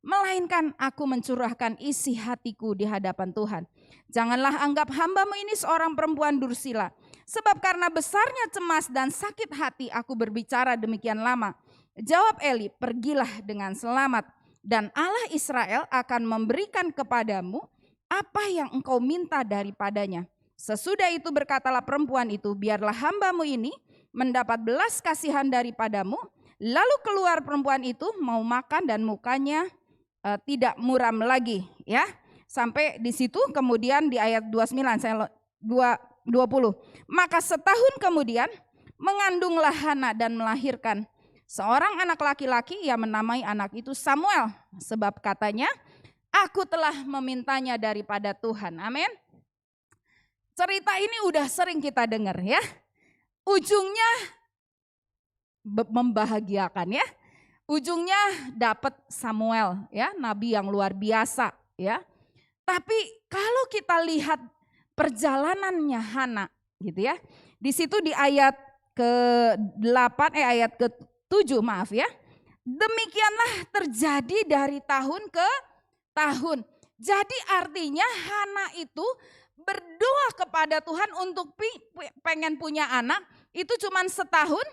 melainkan aku mencurahkan isi hatiku di hadapan Tuhan. Janganlah anggap hambamu ini seorang perempuan dursila, sebab karena besarnya cemas dan sakit hati aku berbicara demikian lama. Jawab Eli, pergilah dengan selamat, dan Allah Israel akan memberikan kepadamu apa yang engkau minta daripadanya. Sesudah itu berkatalah perempuan itu, biarlah hambamu ini mendapat belas kasihan daripadamu. Lalu keluar perempuan itu mau makan dan mukanya tidak muram lagi, ya. Sampai di situ. Kemudian di ayat 29 saya 20. Maka setahun kemudian mengandunglah Hana dan melahirkan seorang anak laki-laki. Ia menamai anak itu Samuel, sebab katanya, aku telah memintanya daripada Tuhan. Amin. Cerita ini udah sering kita dengar, ya. Ujungnya membahagiakan, ya. Ujungnya dapat Samuel, ya, nabi yang luar biasa, ya. Tapi kalau kita lihat perjalanannya Hana, gitu ya. Di situ di ayat ke-8 ayat ke-7 maaf ya. Demikianlah terjadi dari tahun ke tahun. Jadi artinya Hana itu berdoa kepada Tuhan untuk pengen punya anak, itu cuman setahun?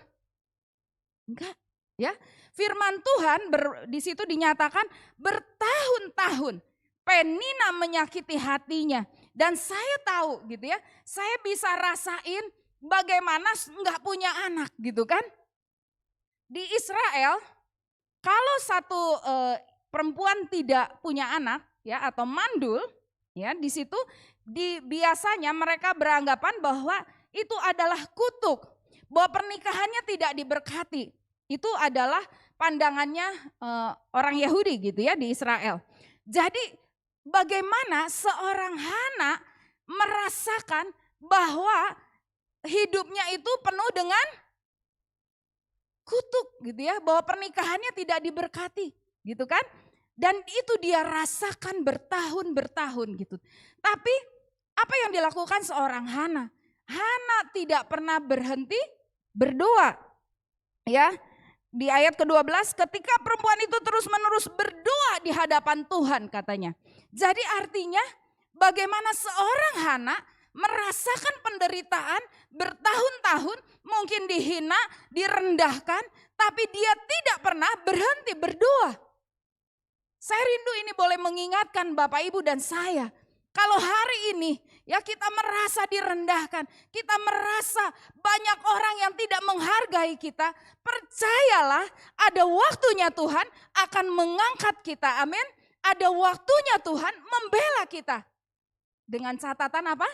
Enggak, ya. Firman Tuhan di situ dinyatakan bertahun-tahun Penina menyakiti hatinya. Dan saya tahu gitu ya, saya bisa rasain bagaimana enggak punya anak gitu kan. Di Israel, kalau satu perempuan tidak punya anak ya atau mandul, ya di situ biasanya mereka beranggapan bahwa itu adalah kutuk, bahwa pernikahannya tidak diberkati. Itu adalah pandangannya orang Yahudi gitu ya di Israel. Jadi bagaimana seorang Hana merasakan bahwa hidupnya itu penuh dengan kutuk gitu ya, bahwa pernikahannya tidak diberkati gitu kan. Dan itu dia rasakan bertahun-bertahun gitu. Tapi apa yang dilakukan seorang Hana? Hana tidak pernah berhenti berdoa. Ya, di ayat ke-12 ketika perempuan itu terus-menerus berdoa di hadapan Tuhan katanya. Jadi artinya bagaimana seorang Hana merasakan penderitaan bertahun-tahun, mungkin dihina, direndahkan, tapi dia tidak pernah berhenti berdoa. Saya rindu ini boleh mengingatkan Bapak Ibu dan saya. Kalau hari ini ya kita merasa direndahkan, kita merasa banyak orang yang tidak menghargai kita, percayalah ada waktunya Tuhan akan mengangkat kita, amin. Ada waktunya Tuhan membela kita. Dengan catatan apa?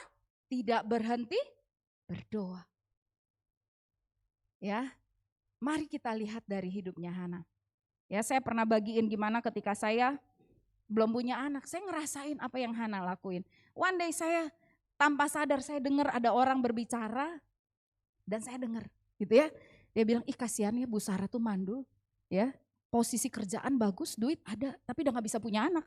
Tidak berhenti berdoa. Ya, mari kita lihat dari hidupnya Hana. Ya, saya pernah bagiin gimana ketika saya belum punya anak, saya ngerasain apa yang Hana lakuin. One day saya tanpa sadar saya dengar ada orang berbicara dan saya dengar gitu ya. Dia bilang, ih kasihan ya Bu Sarah tuh mandul ya, posisi kerjaan bagus, duit ada tapi udah gak bisa punya anak.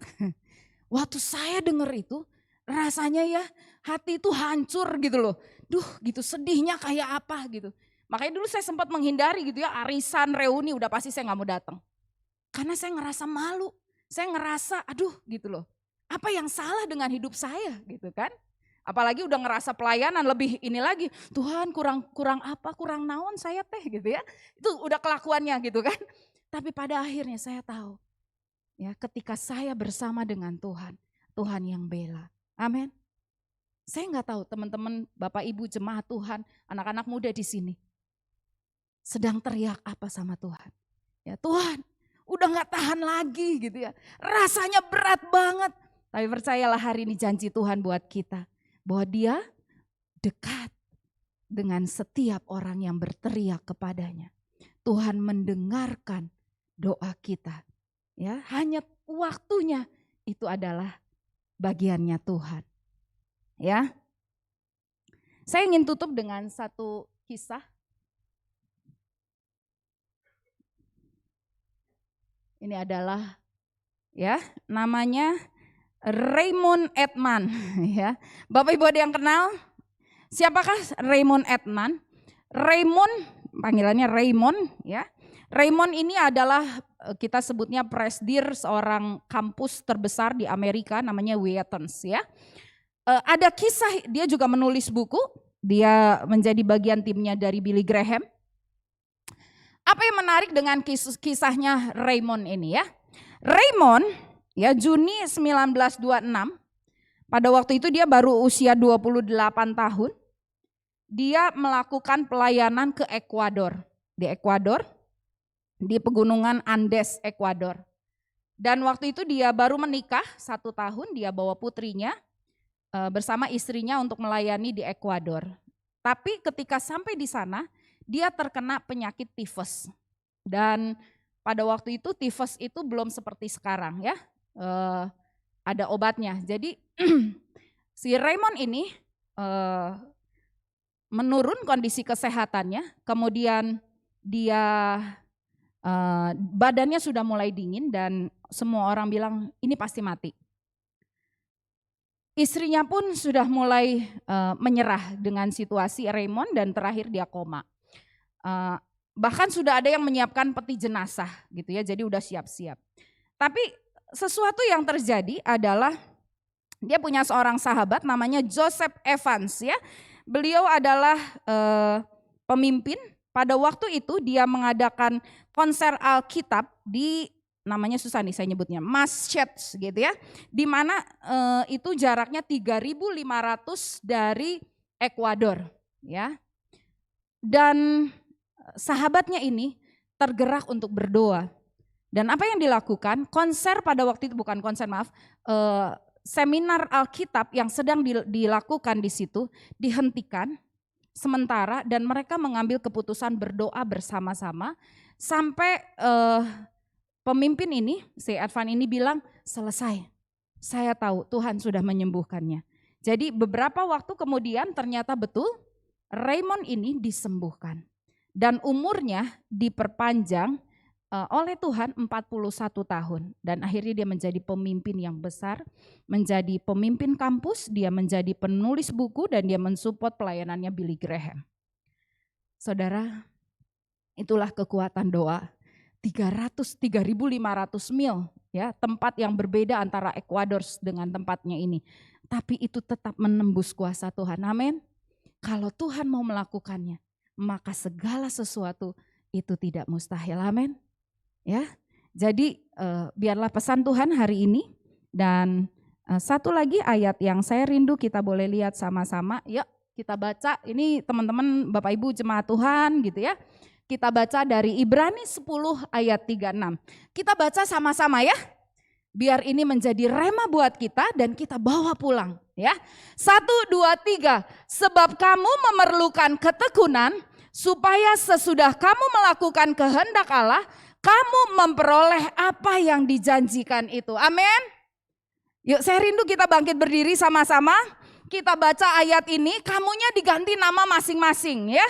Waktu saya dengar itu rasanya ya hati itu hancur gitu loh. Duh gitu sedihnya kayak apa gitu. Makanya dulu saya sempat menghindari gitu ya, arisan, reuni udah pasti saya gak mau datang. Karena saya ngerasa malu. Saya ngerasa aduh gitu loh, apa yang salah dengan hidup saya gitu kan. Apalagi udah ngerasa pelayanan lebih ini lagi, Tuhan kurang apa, kurang naon saya teh gitu ya. Itu udah kelakuannya gitu kan. Tapi pada akhirnya saya tahu ya ketika saya bersama dengan Tuhan, Tuhan yang bela. Amin. Saya nggak tahu teman-teman Bapak Ibu jemaat Tuhan, anak-anak muda di sini sedang teriak apa sama Tuhan. Ya Tuhan, udah gak tahan lagi gitu ya. Rasanya berat banget. Tapi percayalah hari ini janji Tuhan buat kita. Bahwa dia dekat dengan setiap orang yang berteriak kepadanya. Tuhan mendengarkan doa kita. Ya, hanya waktunya itu adalah bagiannya Tuhan. Ya. Saya ingin tutup dengan satu kisah. Ini adalah ya namanya Raymond Edman ya. Bapak Ibu ada yang kenal? Siapakah Raymond Edman? Raymond, panggilannya Raymond ya. Raymond ini adalah kita sebutnya presidir seorang kampus terbesar di Amerika namanya Wheaton's ya. Ada kisah, dia juga menulis buku, dia menjadi bagian timnya dari Billy Graham. Apa yang menarik dengan kisahnya Raymond ini ya? Raymond ya Juni 1926, pada waktu itu dia baru usia 28 tahun. Dia melakukan pelayanan ke Ekuador. Di Ekuador, di pegunungan Andes Ekuador. Dan waktu itu dia baru menikah 1 tahun, dia bawa putrinya bersama istrinya untuk melayani di Ekuador. Tapi ketika sampai di sana, dia terkena penyakit tifus dan pada waktu itu tifus itu belum seperti sekarang ya, ada obatnya. Jadi si Raymond ini menurun kondisi kesehatannya, kemudian dia badannya sudah mulai dingin dan semua orang bilang ini pasti mati. Istrinya pun sudah mulai menyerah dengan situasi Raymond dan terakhir dia koma. Bahkan sudah ada yang menyiapkan peti jenazah gitu ya, jadi udah siap-siap. Tapi sesuatu yang terjadi adalah dia punya seorang sahabat namanya Joseph Evans ya. Beliau adalah pemimpin. Pada waktu itu dia mengadakan konser Alkitab di, namanya susah nih saya nyebutnya, Maastricht gitu ya. Di mana itu jaraknya 3.500 dari Ekuador ya. Dan sahabatnya ini tergerak untuk berdoa. Dan apa yang dilakukan? Konser pada waktu itu, bukan konser maaf, seminar Alkitab yang sedang dilakukan di situ dihentikan sementara dan mereka mengambil keputusan berdoa bersama-sama sampai pemimpin ini, si Advan ini bilang, selesai, saya tahu Tuhan sudah menyembuhkannya. Jadi beberapa waktu kemudian ternyata betul Raymond ini disembuhkan dan umurnya diperpanjang oleh Tuhan 41 tahun dan akhirnya dia menjadi pemimpin yang besar, menjadi pemimpin kampus, dia menjadi penulis buku dan dia mensupport pelayanannya Billy Graham. Saudara, itulah kekuatan doa. 3.500 mil ya, tempat yang berbeda antara Ekuador dengan tempatnya ini. Tapi itu tetap menembus kuasa Tuhan. Amin. Kalau Tuhan mau melakukannya, maka segala sesuatu itu tidak mustahil. Amin. Ya, jadi biarlah pesan Tuhan hari ini dan satu lagi ayat yang saya rindu kita boleh lihat sama-sama. Yuk kita baca, ini teman-teman Bapak Ibu jemaat Tuhan gitu ya. Kita baca dari Ibrani 10 ayat 36. Kita baca sama-sama ya. Biar ini menjadi rema buat kita dan kita bawa pulang ya. 1, 2, 3. Sebab kamu memerlukan ketekunan supaya sesudah kamu melakukan kehendak Allah, kamu memperoleh apa yang dijanjikan itu. Amin. Yuk saya rindu kita bangkit berdiri sama-sama. Kita baca ayat ini, kamunya diganti nama masing-masing ya.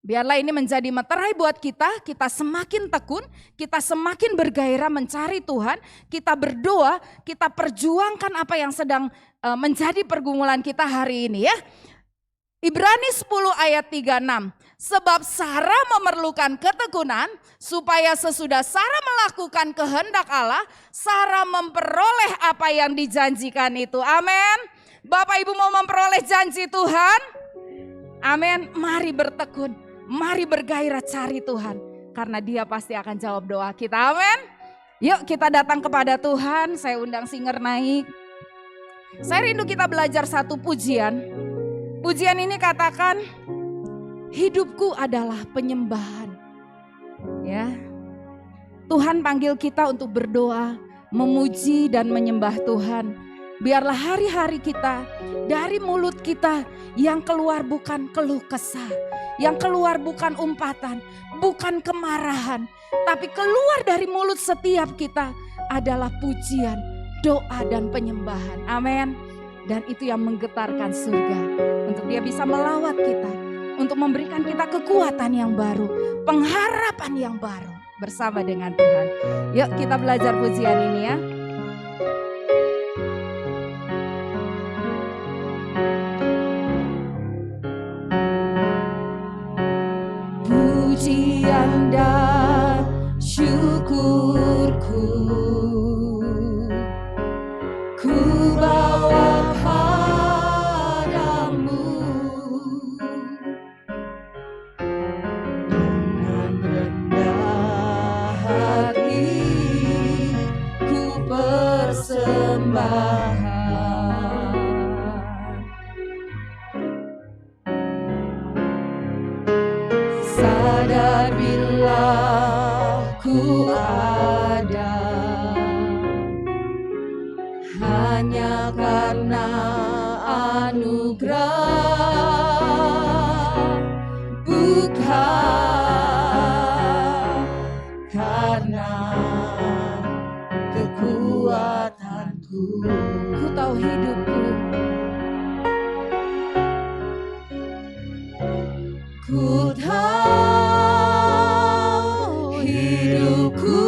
Biarlah ini menjadi meterai buat kita semakin tekun, kita semakin bergairah mencari Tuhan, kita berdoa, kita perjuangkan apa yang sedang menjadi pergumulan kita hari ini ya. Ibrani 10 ayat 36. Sebab Sarah memerlukan ketekunan supaya sesudah Sarah melakukan kehendak Allah, Sarah memperoleh apa yang dijanjikan itu. Amin. Bapak Ibu mau memperoleh janji Tuhan? Amin. Mari bertekun, mari bergairah cari Tuhan. Karena Dia pasti akan jawab doa kita. Amin. Yuk kita datang kepada Tuhan. Saya undang singer naik. Saya rindu kita belajar satu pujian. Pujian ini katakan, hidupku adalah penyembahan. Ya. Tuhan panggil kita untuk berdoa, memuji dan menyembah Tuhan. Biarlah hari-hari kita, dari mulut kita yang keluar bukan keluh kesah, yang keluar bukan umpatan, bukan kemarahan, tapi keluar dari mulut setiap kita adalah pujian, doa dan penyembahan. Amin. Dan itu yang menggetarkan surga untuk Dia bisa melawat kita, untuk memberikan kita kekuatan yang baru, pengharapan yang baru bersama dengan Tuhan. Yuk kita belajar pujian ini ya. Pujian dan syukurku ku bawa padamu dengan rendah hati ku persembahkan. Sadar bila ku ada hanya karena anugerah, bukan karena kekuatanku. Ku tahu hidupku, ku tahu hidupku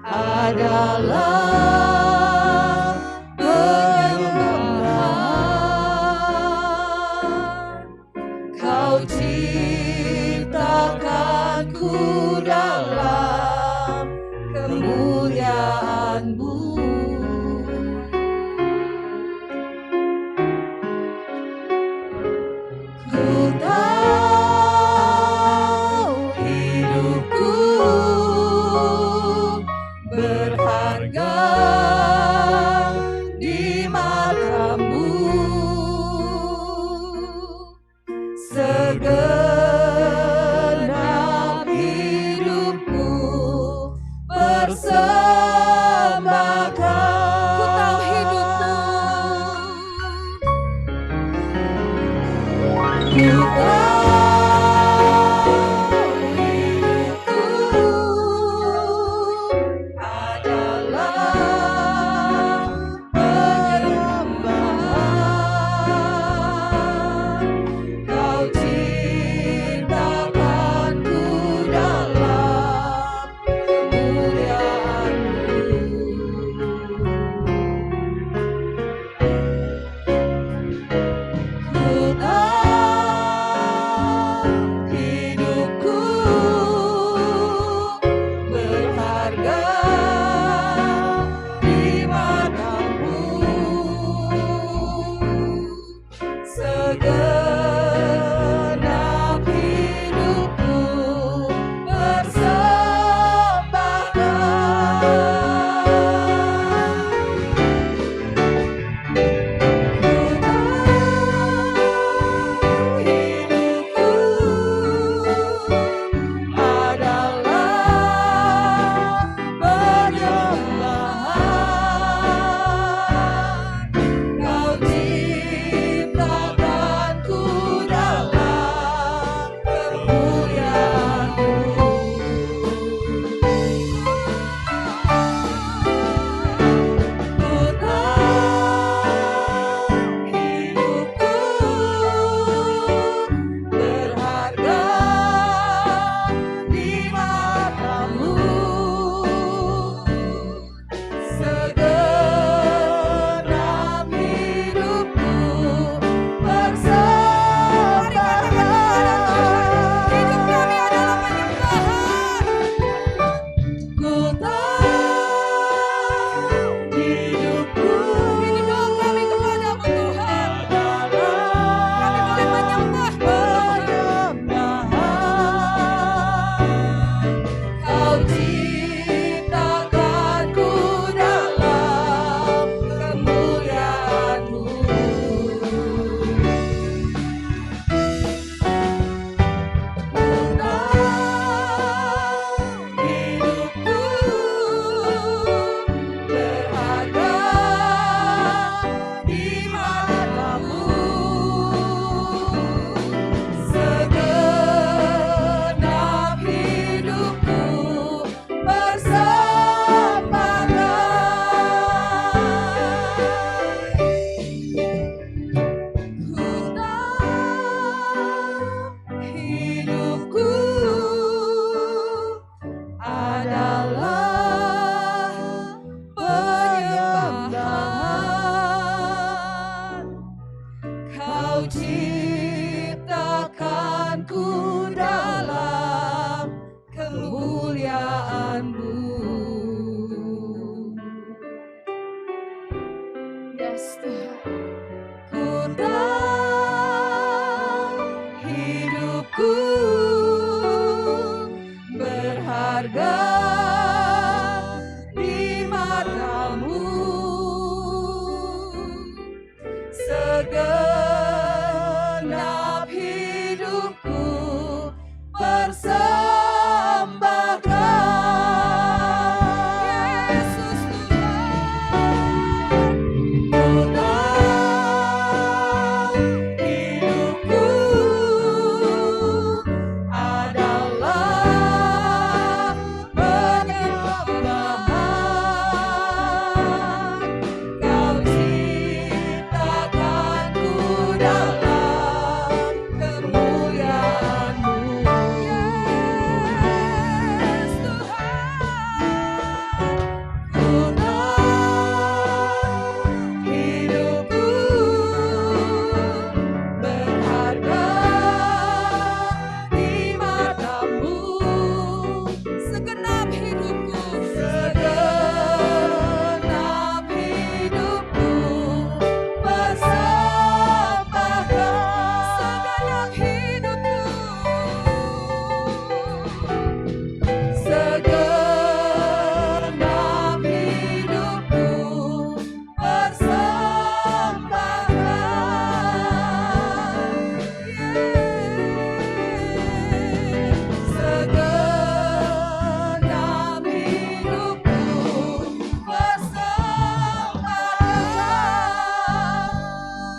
adalah penyembahan. Kau ciptakanku dalam kemuliaan-Mu.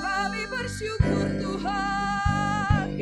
Kami bersyukur Tuhan,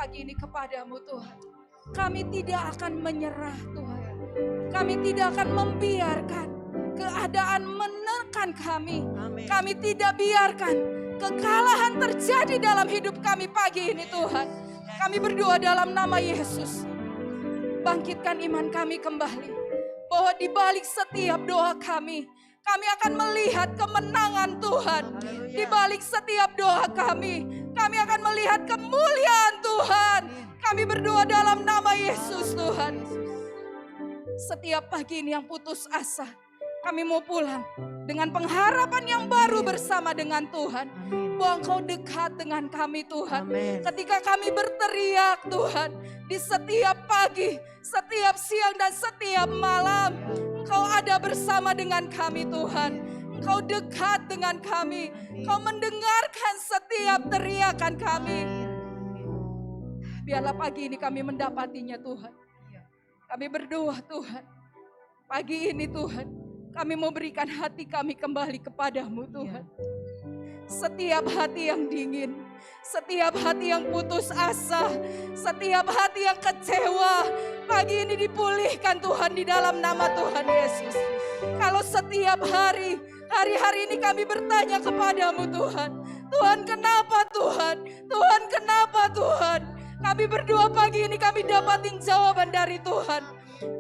pagi ini kepadamu Tuhan. Kami tidak akan menyerah Tuhan. Kami tidak akan membiarkan keadaan menekan kami. Kami tidak biarkan kekalahan terjadi dalam hidup kami pagi ini Tuhan. Kami berdoa dalam nama Yesus. Bangkitkan iman kami kembali. Bahwa di balik setiap doa kami akan melihat kemenangan Tuhan. Di balik setiap doa kami akan melihat kemuliaan Tuhan. Kami berdoa dalam nama Yesus Tuhan. Setiap pagi ini yang putus asa, kami mau pulang dengan pengharapan yang baru bersama dengan Tuhan. Bahwa Engkau dekat dengan kami Tuhan. Ketika kami berteriak Tuhan, di setiap pagi, setiap siang dan setiap malam, Engkau ada bersama dengan kami Tuhan. Engkau dekat dengan kami. Engkau mendengarkan setiap teriakan kami. Biarlah pagi ini kami mendapatinya Tuhan. Kami berdoa Tuhan. Pagi ini Tuhan, kami mau berikan hati kami kembali kepadamu Tuhan. Setiap hati yang dingin, setiap hati yang putus asa, setiap hati yang kecewa, pagi ini dipulihkan Tuhan di dalam nama Tuhan Yesus. Kalau setiap hari-hari ini kami bertanya kepadamu Tuhan. Tuhan kenapa Tuhan? Tuhan kenapa Tuhan? Kami berdoa pagi ini kami dapatin jawaban dari Tuhan.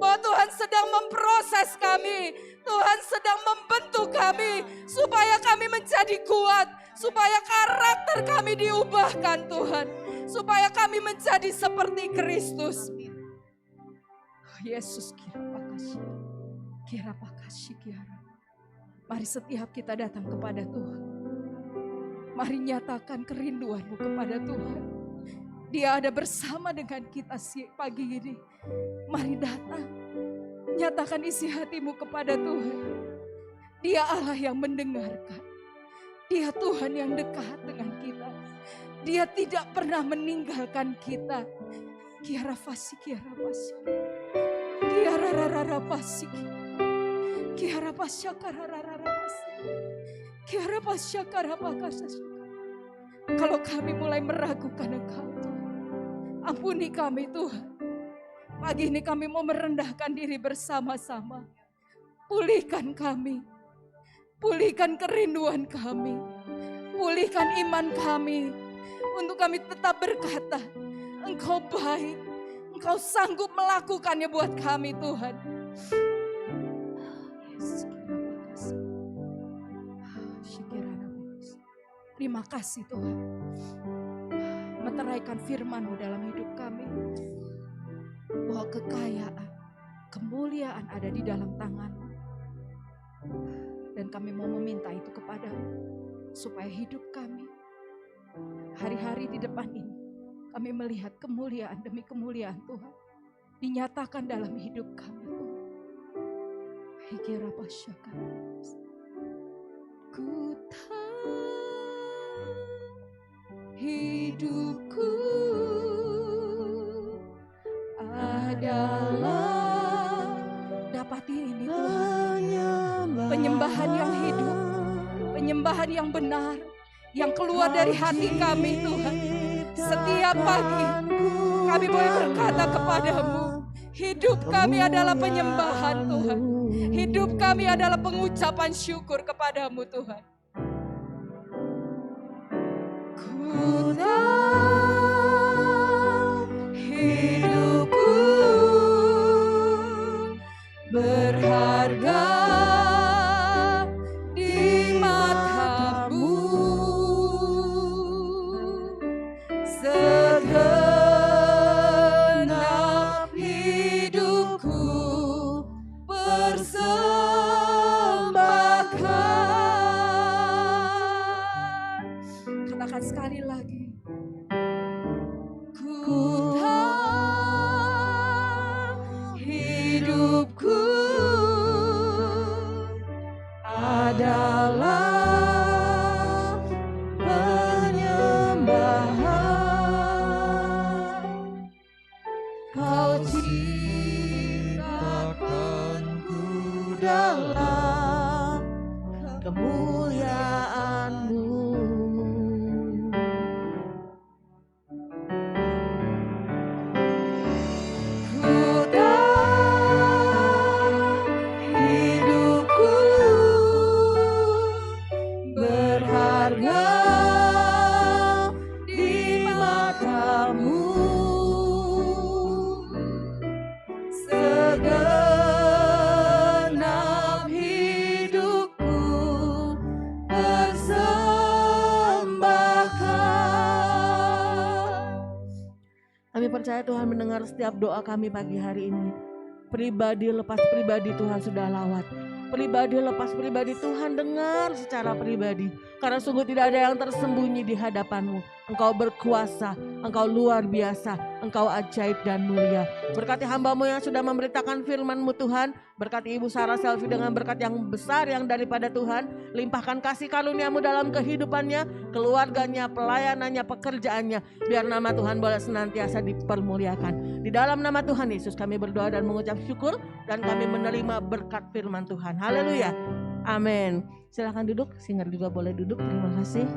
Bahwa Tuhan sedang memproses kami. Tuhan sedang membentuk kami. Supaya kami menjadi kuat. Supaya karakter kami diubahkan Tuhan. Supaya kami menjadi seperti Kristus. Yesus kira pakasih kira. Mari setiap kita datang kepada Tuhan. Mari nyatakan kerinduanmu kepada Tuhan. Dia ada bersama dengan kita pagi ini. Mari datang. Nyatakan isi hatimu kepada Tuhan. Dia Allah yang mendengarkan. Dia Tuhan yang dekat dengan kita. Dia tidak pernah meninggalkan kita. Kiara fasik, kiara fasik. Kiara rara fasik. Kiara pasyakara rara fasik. Kiara pasyakara pakasas. Kalau kami mulai meragukan Engkau Tuhan, ampuni kami Tuhan. Pagi ini kami mau merendahkan diri bersama-sama. Pulihkan kami. Pulihkan kerinduan kami. Pulihkan iman kami. Untuk kami tetap berkata, Engkau baik. Engkau sanggup melakukannya buat kami Tuhan. Terima kasih Tuhan. Meteraikan firman-Mu dalam hidup kami. Bahwa kekayaan, kemuliaan ada di dalam tangan-Mu. Dan kami mau meminta itu kepada-Mu. Supaya hidup kami, hari-hari di depan ini, kami melihat kemuliaan demi kemuliaan Tuhan. Dinyatakan dalam hidup kami Tuhan. Hikira pasyaka. Ku tahu hidupku adalah dapati ini Tuhan. Penyembahan yang hidup, penyembahan yang benar, yang keluar dari hati kami Tuhan. Setiap pagi kami boleh berkata kepadamu, hidup kami adalah penyembahan Tuhan. Hidup kami adalah pengucapan syukur kepadamu Tuhan. Ku tahu hidupku berharga di mata-Mu. Segenap hidupku persembahkan. Katakan sekali lagi. Ku tahu hidupku adalah penyembahan. Kau ciptakanku dalam kemuliaan-Mu. percaya Tuhan mendengar setiap doa kami pagi hari ini. Pribadi lepas pribadi Tuhan sudah lawat. Pribadi lepas pribadi Tuhan dengar secara pribadi. Karena sungguh tidak ada yang tersembunyi di hadapan-Mu. Engkau berkuasa, Engkau luar biasa, Engkau ajaib dan mulia. Berkati hamba-Mu yang sudah memberitakan firman-Mu Tuhan. Berkati Ibu Sarah Selvi dengan berkat yang besar yang daripada Tuhan. Limpahkan kasih karunia-Mu dalam kehidupannya, keluarganya, pelayanannya, pekerjaannya. Biar nama Tuhan boleh senantiasa dipermuliakan. Di dalam nama Tuhan Yesus kami berdoa dan mengucap syukur. Dan kami menerima berkat firman Tuhan. Haleluya. Amin. Silahkan duduk, singer juga boleh duduk. Terima kasih.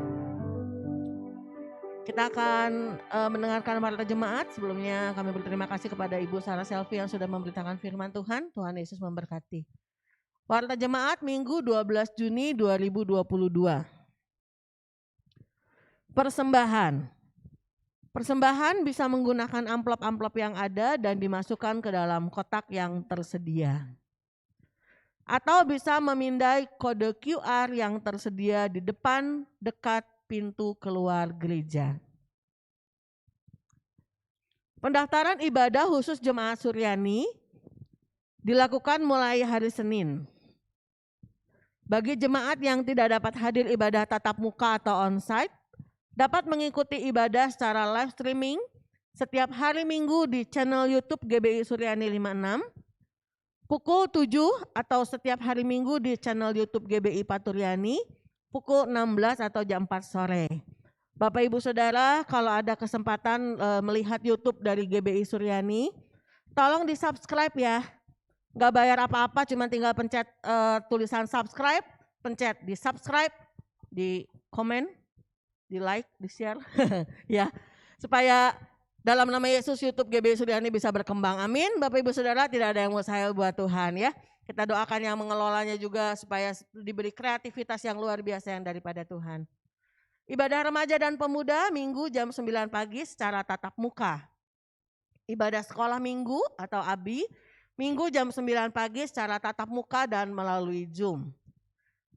Kita akan mendengarkan warta jemaat. Sebelumnya kami berterima kasih kepada Ibu Sarah Selvi yang sudah memberitakan firman Tuhan. Tuhan Yesus memberkati. Warta jemaat Minggu 12 Juni 2022. Persembahan. Persembahan bisa menggunakan amplop-amplop yang ada dan dimasukkan ke dalam kotak yang tersedia. Atau bisa memindai kode QR yang tersedia di depan dekat pintu keluar gereja. Pendaftaran ibadah khusus Jemaat Suryani dilakukan mulai hari Senin. Bagi jemaat yang tidak dapat hadir ibadah tatap muka atau onsite, dapat mengikuti ibadah secara live streaming setiap hari Minggu di channel YouTube GBI Suryani 56, pukul 7 atau setiap hari Minggu di channel YouTube GBI Paturyani, pukul 16 atau jam 4 sore. Bapak Ibu Saudara, kalau ada kesempatan melihat YouTube dari GBI Suryani, tolong di subscribe ya. Gak bayar apa-apa, cuma tinggal pencet tulisan subscribe, pencet di subscribe, di komen, di like, di share, ya, supaya dalam nama Yesus YouTube GBI Suryani bisa berkembang. Amin. Bapak Ibu Saudara, tidak ada yang mustahil buat Tuhan ya. Kita doakan yang mengelolanya juga supaya diberi kreativitas yang luar biasa yang daripada Tuhan. Ibadah remaja dan pemuda Minggu jam 9 pagi secara tatap muka. Ibadah sekolah Minggu atau ABI Minggu jam 9 pagi secara tatap muka dan melalui Zoom.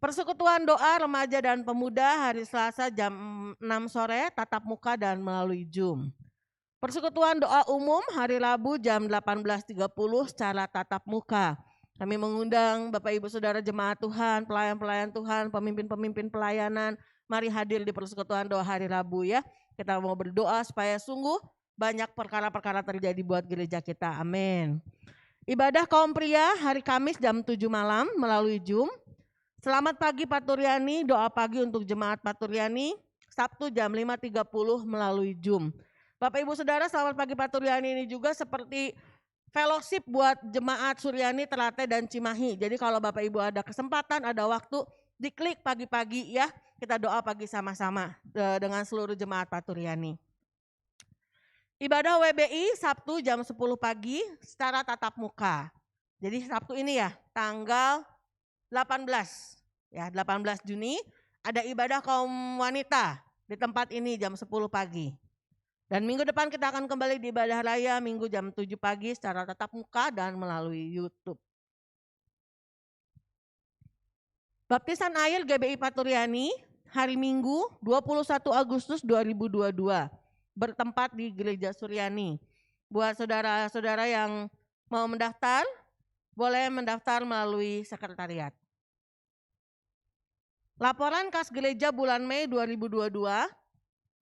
Persekutuan doa remaja dan pemuda hari Selasa jam 6 sore tatap muka dan melalui Zoom. Persekutuan doa umum hari Rabu jam 18.30 secara tatap muka. Kami mengundang Bapak Ibu Saudara jemaat Tuhan, pelayan-pelayan Tuhan, pemimpin-pemimpin pelayanan, mari hadir di persekutuan doa hari Rabu ya. Kita mau berdoa supaya sungguh banyak perkara-perkara terjadi buat gereja kita. Amin. Ibadah kaum pria hari Kamis jam 7 malam melalui Zoom. Selamat pagi Paturyani, doa pagi untuk jemaat Paturyani, Sabtu jam 5.30 melalui Zoom. Bapak Ibu Saudara, selamat pagi Paturyani ini juga seperti fellowship buat jemaat Suryani, Ternate dan Cimahi. Jadi kalau Bapak Ibu ada kesempatan, ada waktu, diklik pagi-pagi ya, kita doa pagi sama-sama dengan seluruh jemaat Paturyani. Ibadah WBI Sabtu jam 10 pagi secara tatap muka. Jadi Sabtu ini ya, tanggal 18 ya, 18 Juni ada ibadah kaum wanita di tempat ini jam 10 pagi. Dan minggu depan kita akan kembali di ibadah raya Minggu jam 7 pagi secara tatap muka dan melalui YouTube. Baptisan air GBI Paturyani hari Minggu 21 Agustus 2022 bertempat di Gereja Suryani. Buat saudara-saudara yang mau mendaftar, boleh mendaftar melalui sekretariat. Laporan kas gereja bulan Mei 2022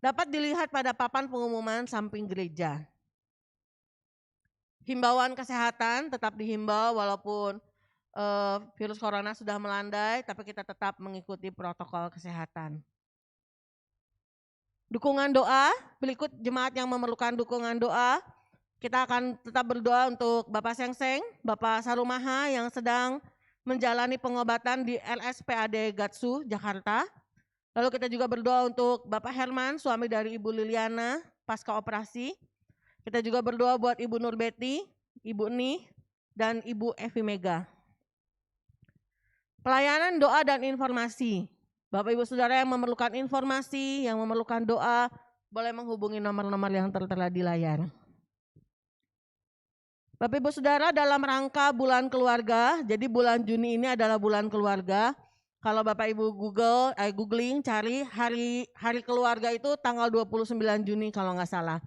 dapat dilihat pada papan pengumuman samping gereja. Himbauan kesehatan tetap dihimbau walaupun virus corona sudah melandai, tapi kita tetap mengikuti protokol kesehatan. Dukungan doa, berikut jemaat yang memerlukan dukungan doa. Kita akan tetap berdoa untuk Bapak Sengseng, Bapak Sarumaha yang sedang menjalani pengobatan di LSPAD Gatsu, Jakarta. Lalu kita juga berdoa untuk Bapak Herman, suami dari Ibu Liliana, pasca operasi. Kita juga berdoa buat Ibu Nurbeti, Ibu Nih, dan Ibu Evi Mega. Pelayanan doa dan informasi. Bapak Ibu Saudara yang memerlukan informasi, yang memerlukan doa, boleh menghubungi nomor-nomor yang tertera di layar. Bapak Ibu Saudara, dalam rangka bulan keluarga, jadi bulan Juni ini adalah bulan keluarga. Kalau Bapak Ibu googling, cari hari keluarga itu tanggal 29 Juni kalau nggak salah.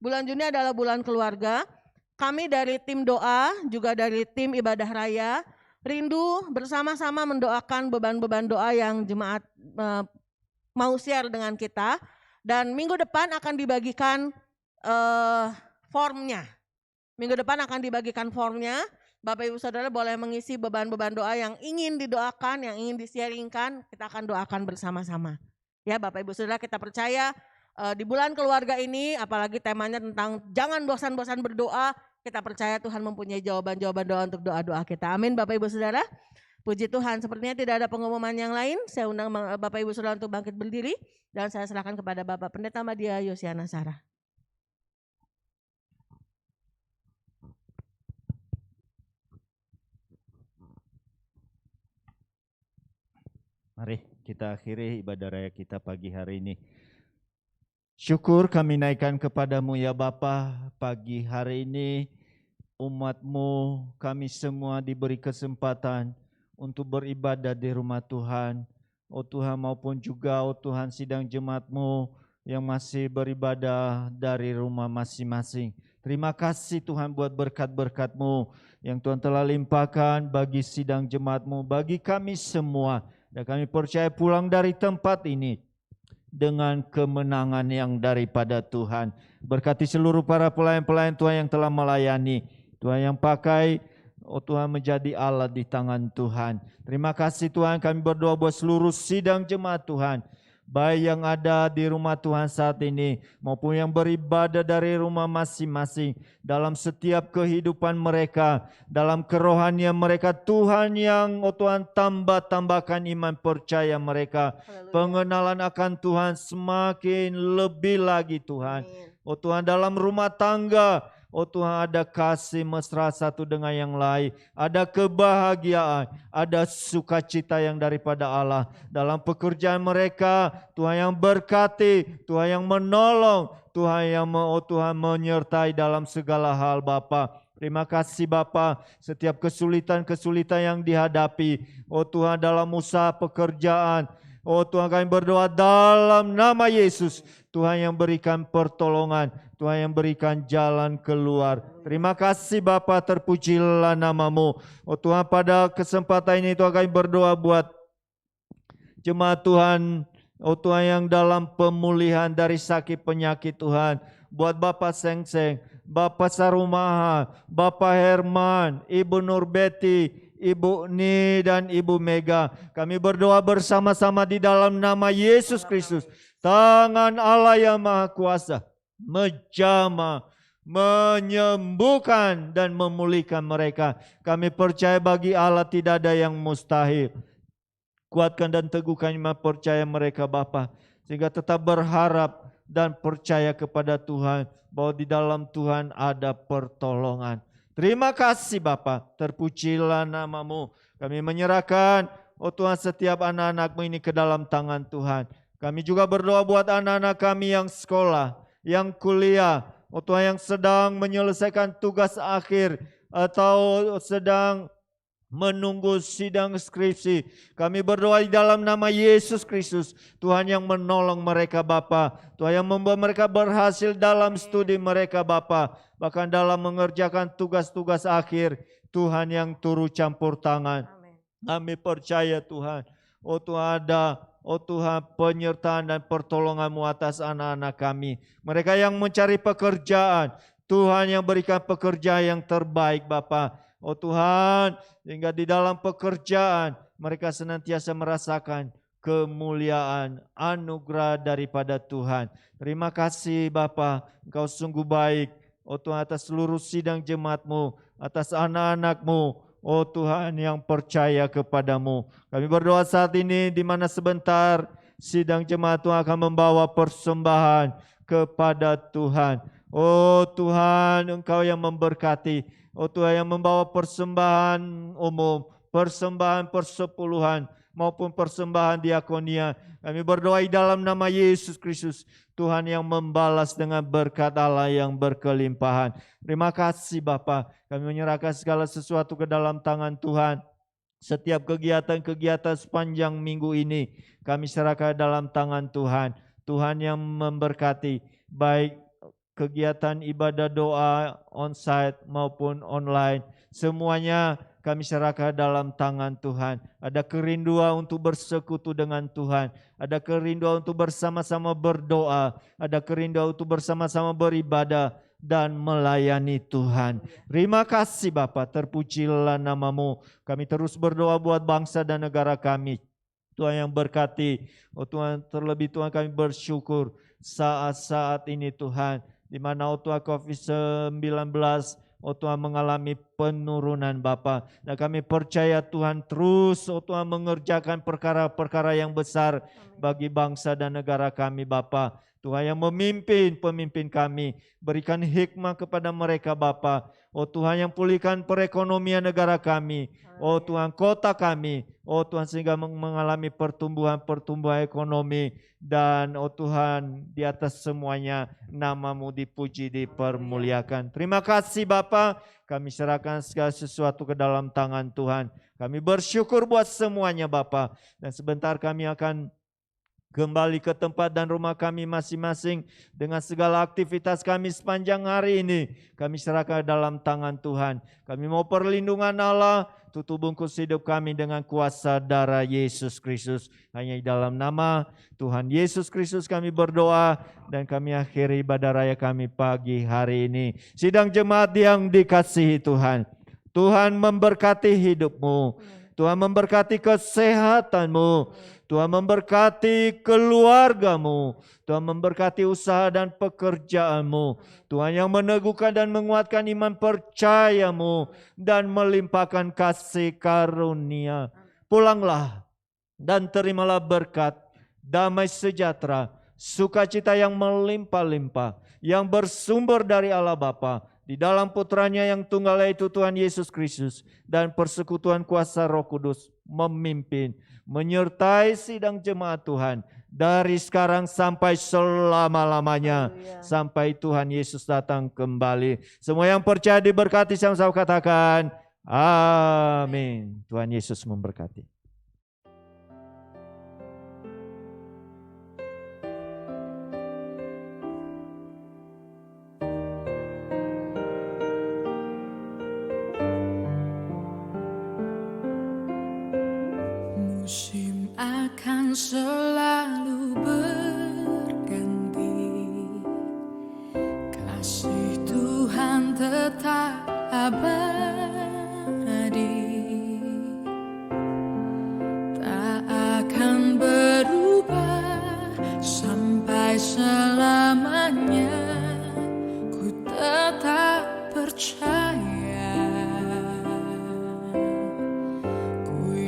Bulan Juni adalah bulan keluarga. Kami dari tim doa, juga dari tim ibadah raya, rindu bersama-sama mendoakan beban-beban doa yang jemaat mau share dengan kita. Dan minggu depan akan dibagikan formnya. Minggu depan akan dibagikan formnya. Bapak Ibu Saudara boleh mengisi beban-beban doa yang ingin didoakan, yang ingin di-sharingkan, kita akan doakan bersama-sama. Ya Bapak Ibu Saudara, kita percaya di bulan keluarga ini, apalagi temanya tentang jangan bosan-bosan berdoa, kita percaya Tuhan mempunyai jawaban-jawaban doa untuk doa-doa kita. Amin Bapak Ibu Saudara. Puji Tuhan, sepertinya tidak ada pengumuman yang lain. Saya undang Bapak Ibu Saudara untuk bangkit berdiri dan saya serahkan kepada Bapak Pendeta Madia Yosiana Sarah. Mari kita akhiri ibadah raya kita pagi hari ini. Syukur kami naikkan kepadamu ya Bapa, pagi hari ini umat-Mu kami semua diberi kesempatan untuk beribadah di rumah Tuhan. Oh Tuhan, maupun juga oh Tuhan sidang jemaat-Mu yang masih beribadah dari rumah masing-masing. Terima kasih Tuhan buat berkat-berkat-Mu yang Tuhan telah limpahkan bagi sidang jemaat-Mu, bagi kami semua. Dan kami percaya pulang dari tempat ini dengan kemenangan yang daripada Tuhan. Berkati seluruh para pelayan-pelayan Tuhan yang telah melayani. Tuhan yang pakai, oh Tuhan menjadi Allah di tangan Tuhan. Terima kasih Tuhan, kami berdoa buat seluruh sidang jemaat Tuhan. Baik yang ada di rumah Tuhan saat ini maupun yang beribadah dari rumah masing-masing. Dalam setiap kehidupan mereka, dalam kerohanian mereka, Tuhan yang oh Tuhan tambahkan iman percaya mereka. Pengenalan akan Tuhan semakin lebih lagi Tuhan. Oh Tuhan, dalam rumah tangga, oh Tuhan, ada kasih mesra satu dengan yang lain. Ada kebahagiaan, ada sukacita yang daripada Allah. Dalam pekerjaan mereka, Tuhan yang berkati, Tuhan yang menolong, Tuhan yang oh Tuhan menyertai dalam segala hal Bapa. Terima kasih Bapa, setiap kesulitan-kesulitan yang dihadapi, oh Tuhan dalam usaha pekerjaan, oh Tuhan kami berdoa dalam nama Yesus, Tuhan yang berikan pertolongan, Tuhan yang berikan jalan keluar. Terima kasih Bapa, terpujilah nama-Mu. Oh Tuhan, pada kesempatan ini Tuhan kami berdoa buat jemaat Tuhan, oh Tuhan yang dalam pemulihan dari sakit penyakit Tuhan. Buat Bapak Sengseng, Bapak Sarumaha, Bapak Herman, Ibu Nurbeti, Ibu Ni dan Ibu Mega. Kami berdoa bersama-sama di dalam nama Yesus Kristus. Tangan Allah yang Maha Kuasa menjamah, menyembuhkan dan memulihkan mereka. Kami percaya bagi Allah tidak ada yang mustahil. Kuatkan dan teguhkan iman percaya mereka Bapa, sehingga tetap berharap dan percaya kepada Tuhan bahwa di dalam Tuhan ada pertolongan. Terima kasih Bapa, terpujilah nama-Mu. Kami menyerahkan oh Tuhan setiap anak-anak-Mu ini ke dalam tangan Tuhan. Kami juga berdoa buat anak-anak kami yang sekolah, yang kuliah, oh Tuhan yang sedang menyelesaikan tugas akhir atau sedang menunggu sidang skripsi. Kami berdoa di dalam nama Yesus Kristus, Tuhan yang menolong mereka Bapa, Tuhan yang membuat mereka berhasil dalam studi mereka Bapa, bahkan dalam mengerjakan tugas-tugas akhir, Tuhan yang turut campur tangan. Kami percaya Tuhan, oh Tuhan ada, oh Tuhan penyertaan dan pertolongan-Mu atas anak-anak kami. Mereka yang mencari pekerjaan, Tuhan yang berikan pekerjaan yang terbaik Bapa. Oh Tuhan, sehingga di dalam pekerjaan mereka senantiasa merasakan kemuliaan, anugerah daripada Tuhan. Terima kasih Bapa, Engkau sungguh baik. Oh Tuhan, atas seluruh sidang jemaat-Mu, atas anak-anak-Mu, oh Tuhan yang percaya kepadamu. Kami berdoa saat ini di mana sebentar sidang jemaat Tuhan akan membawa persembahan kepada Tuhan. Oh Tuhan, Engkau yang memberkati. Oh Tuhan yang membawa persembahan umum, persembahan persepuluhan, maupun persembahan diakonia. Kami berdoa di dalam nama Yesus Kristus, Tuhan yang membalas dengan berkat Allah yang berkelimpahan. Terima kasih Bapa, kami menyerahkan segala sesuatu ke dalam tangan Tuhan. Setiap kegiatan-kegiatan sepanjang minggu ini, kami serahkan dalam tangan Tuhan. Tuhan yang memberkati, baik kegiatan ibadah doa onsite maupun online. Semuanya kami serahkan dalam tangan Tuhan. Ada kerinduan untuk bersekutu dengan Tuhan. Ada kerinduan untuk bersama-sama berdoa. Ada kerinduan untuk bersama-sama beribadah dan melayani Tuhan. Terima kasih Bapa, terpujilah nama-Mu. Kami terus berdoa buat bangsa dan negara kami. Tuhan yang berkati. Oh Tuhan, terlebih Tuhan kami bersyukur saat-saat ini Tuhan, di mana Tuhan COVID-19 Tuhan mengalami penurunan Bapa. Dan kami percaya Tuhan terus Tuhan mengerjakan perkara-perkara yang besar bagi bangsa dan negara kami Bapa. Tuhan yang memimpin pemimpin kami, berikan hikmah kepada mereka Bapa. Oh Tuhan yang pulihkan perekonomian negara kami. Oh Tuhan kota kami. Oh Tuhan sehingga mengalami pertumbuhan ekonomi. Dan oh Tuhan di atas semuanya nama-Mu dipuji, dipermuliakan. Terima kasih Bapa. Kami serahkan segala sesuatu ke dalam tangan Tuhan. Kami bersyukur buat semuanya Bapa. Dan sebentar kami akan kembali ke tempat dan rumah kami masing-masing dengan segala aktivitas kami sepanjang hari ini. Kami serahkan dalam tangan Tuhan. Kami mau perlindungan Allah, tutup bungkus hidup kami dengan kuasa darah Yesus Kristus. Hanya di dalam nama Tuhan Yesus Kristus kami berdoa dan kami akhiri ibadah raya kami pagi hari ini. Sidang jemaat yang dikasihi Tuhan. Tuhan memberkati hidupmu. Tuhan memberkati kesehatanmu. Tuhan memberkati keluargamu. Tuhan memberkati usaha dan pekerjaanmu. Tuhan yang meneguhkan dan menguatkan iman percayamu dan melimpahkan kasih karunia. Pulanglah dan terimalah berkat, damai sejahtera, sukacita yang melimpah-limpah, yang bersumber dari Allah Bapa, di dalam putranya yang tunggal yaitu Tuhan Yesus Kristus, dan persekutuan kuasa Roh Kudus memimpin, menyertai sidang jemaat Tuhan dari sekarang sampai selama-lamanya, sampai Tuhan Yesus datang kembali. Semua yang percaya diberkati, sama-sama katakan amin. Tuhan Yesus memberkati. Musim akan selalu berganti, kasih Tuhan tetap abadi, tak akan berubah sampai selamanya. Ku tetap percaya,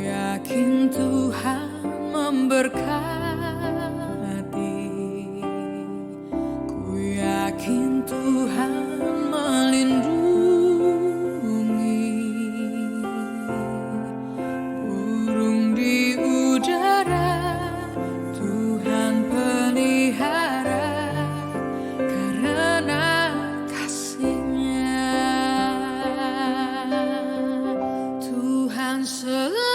yakin Tuhan memberkati, ku yakin Tuhan melindungi, burung di udara Tuhan pelihara karena kasih-Nya. Tuhan selalu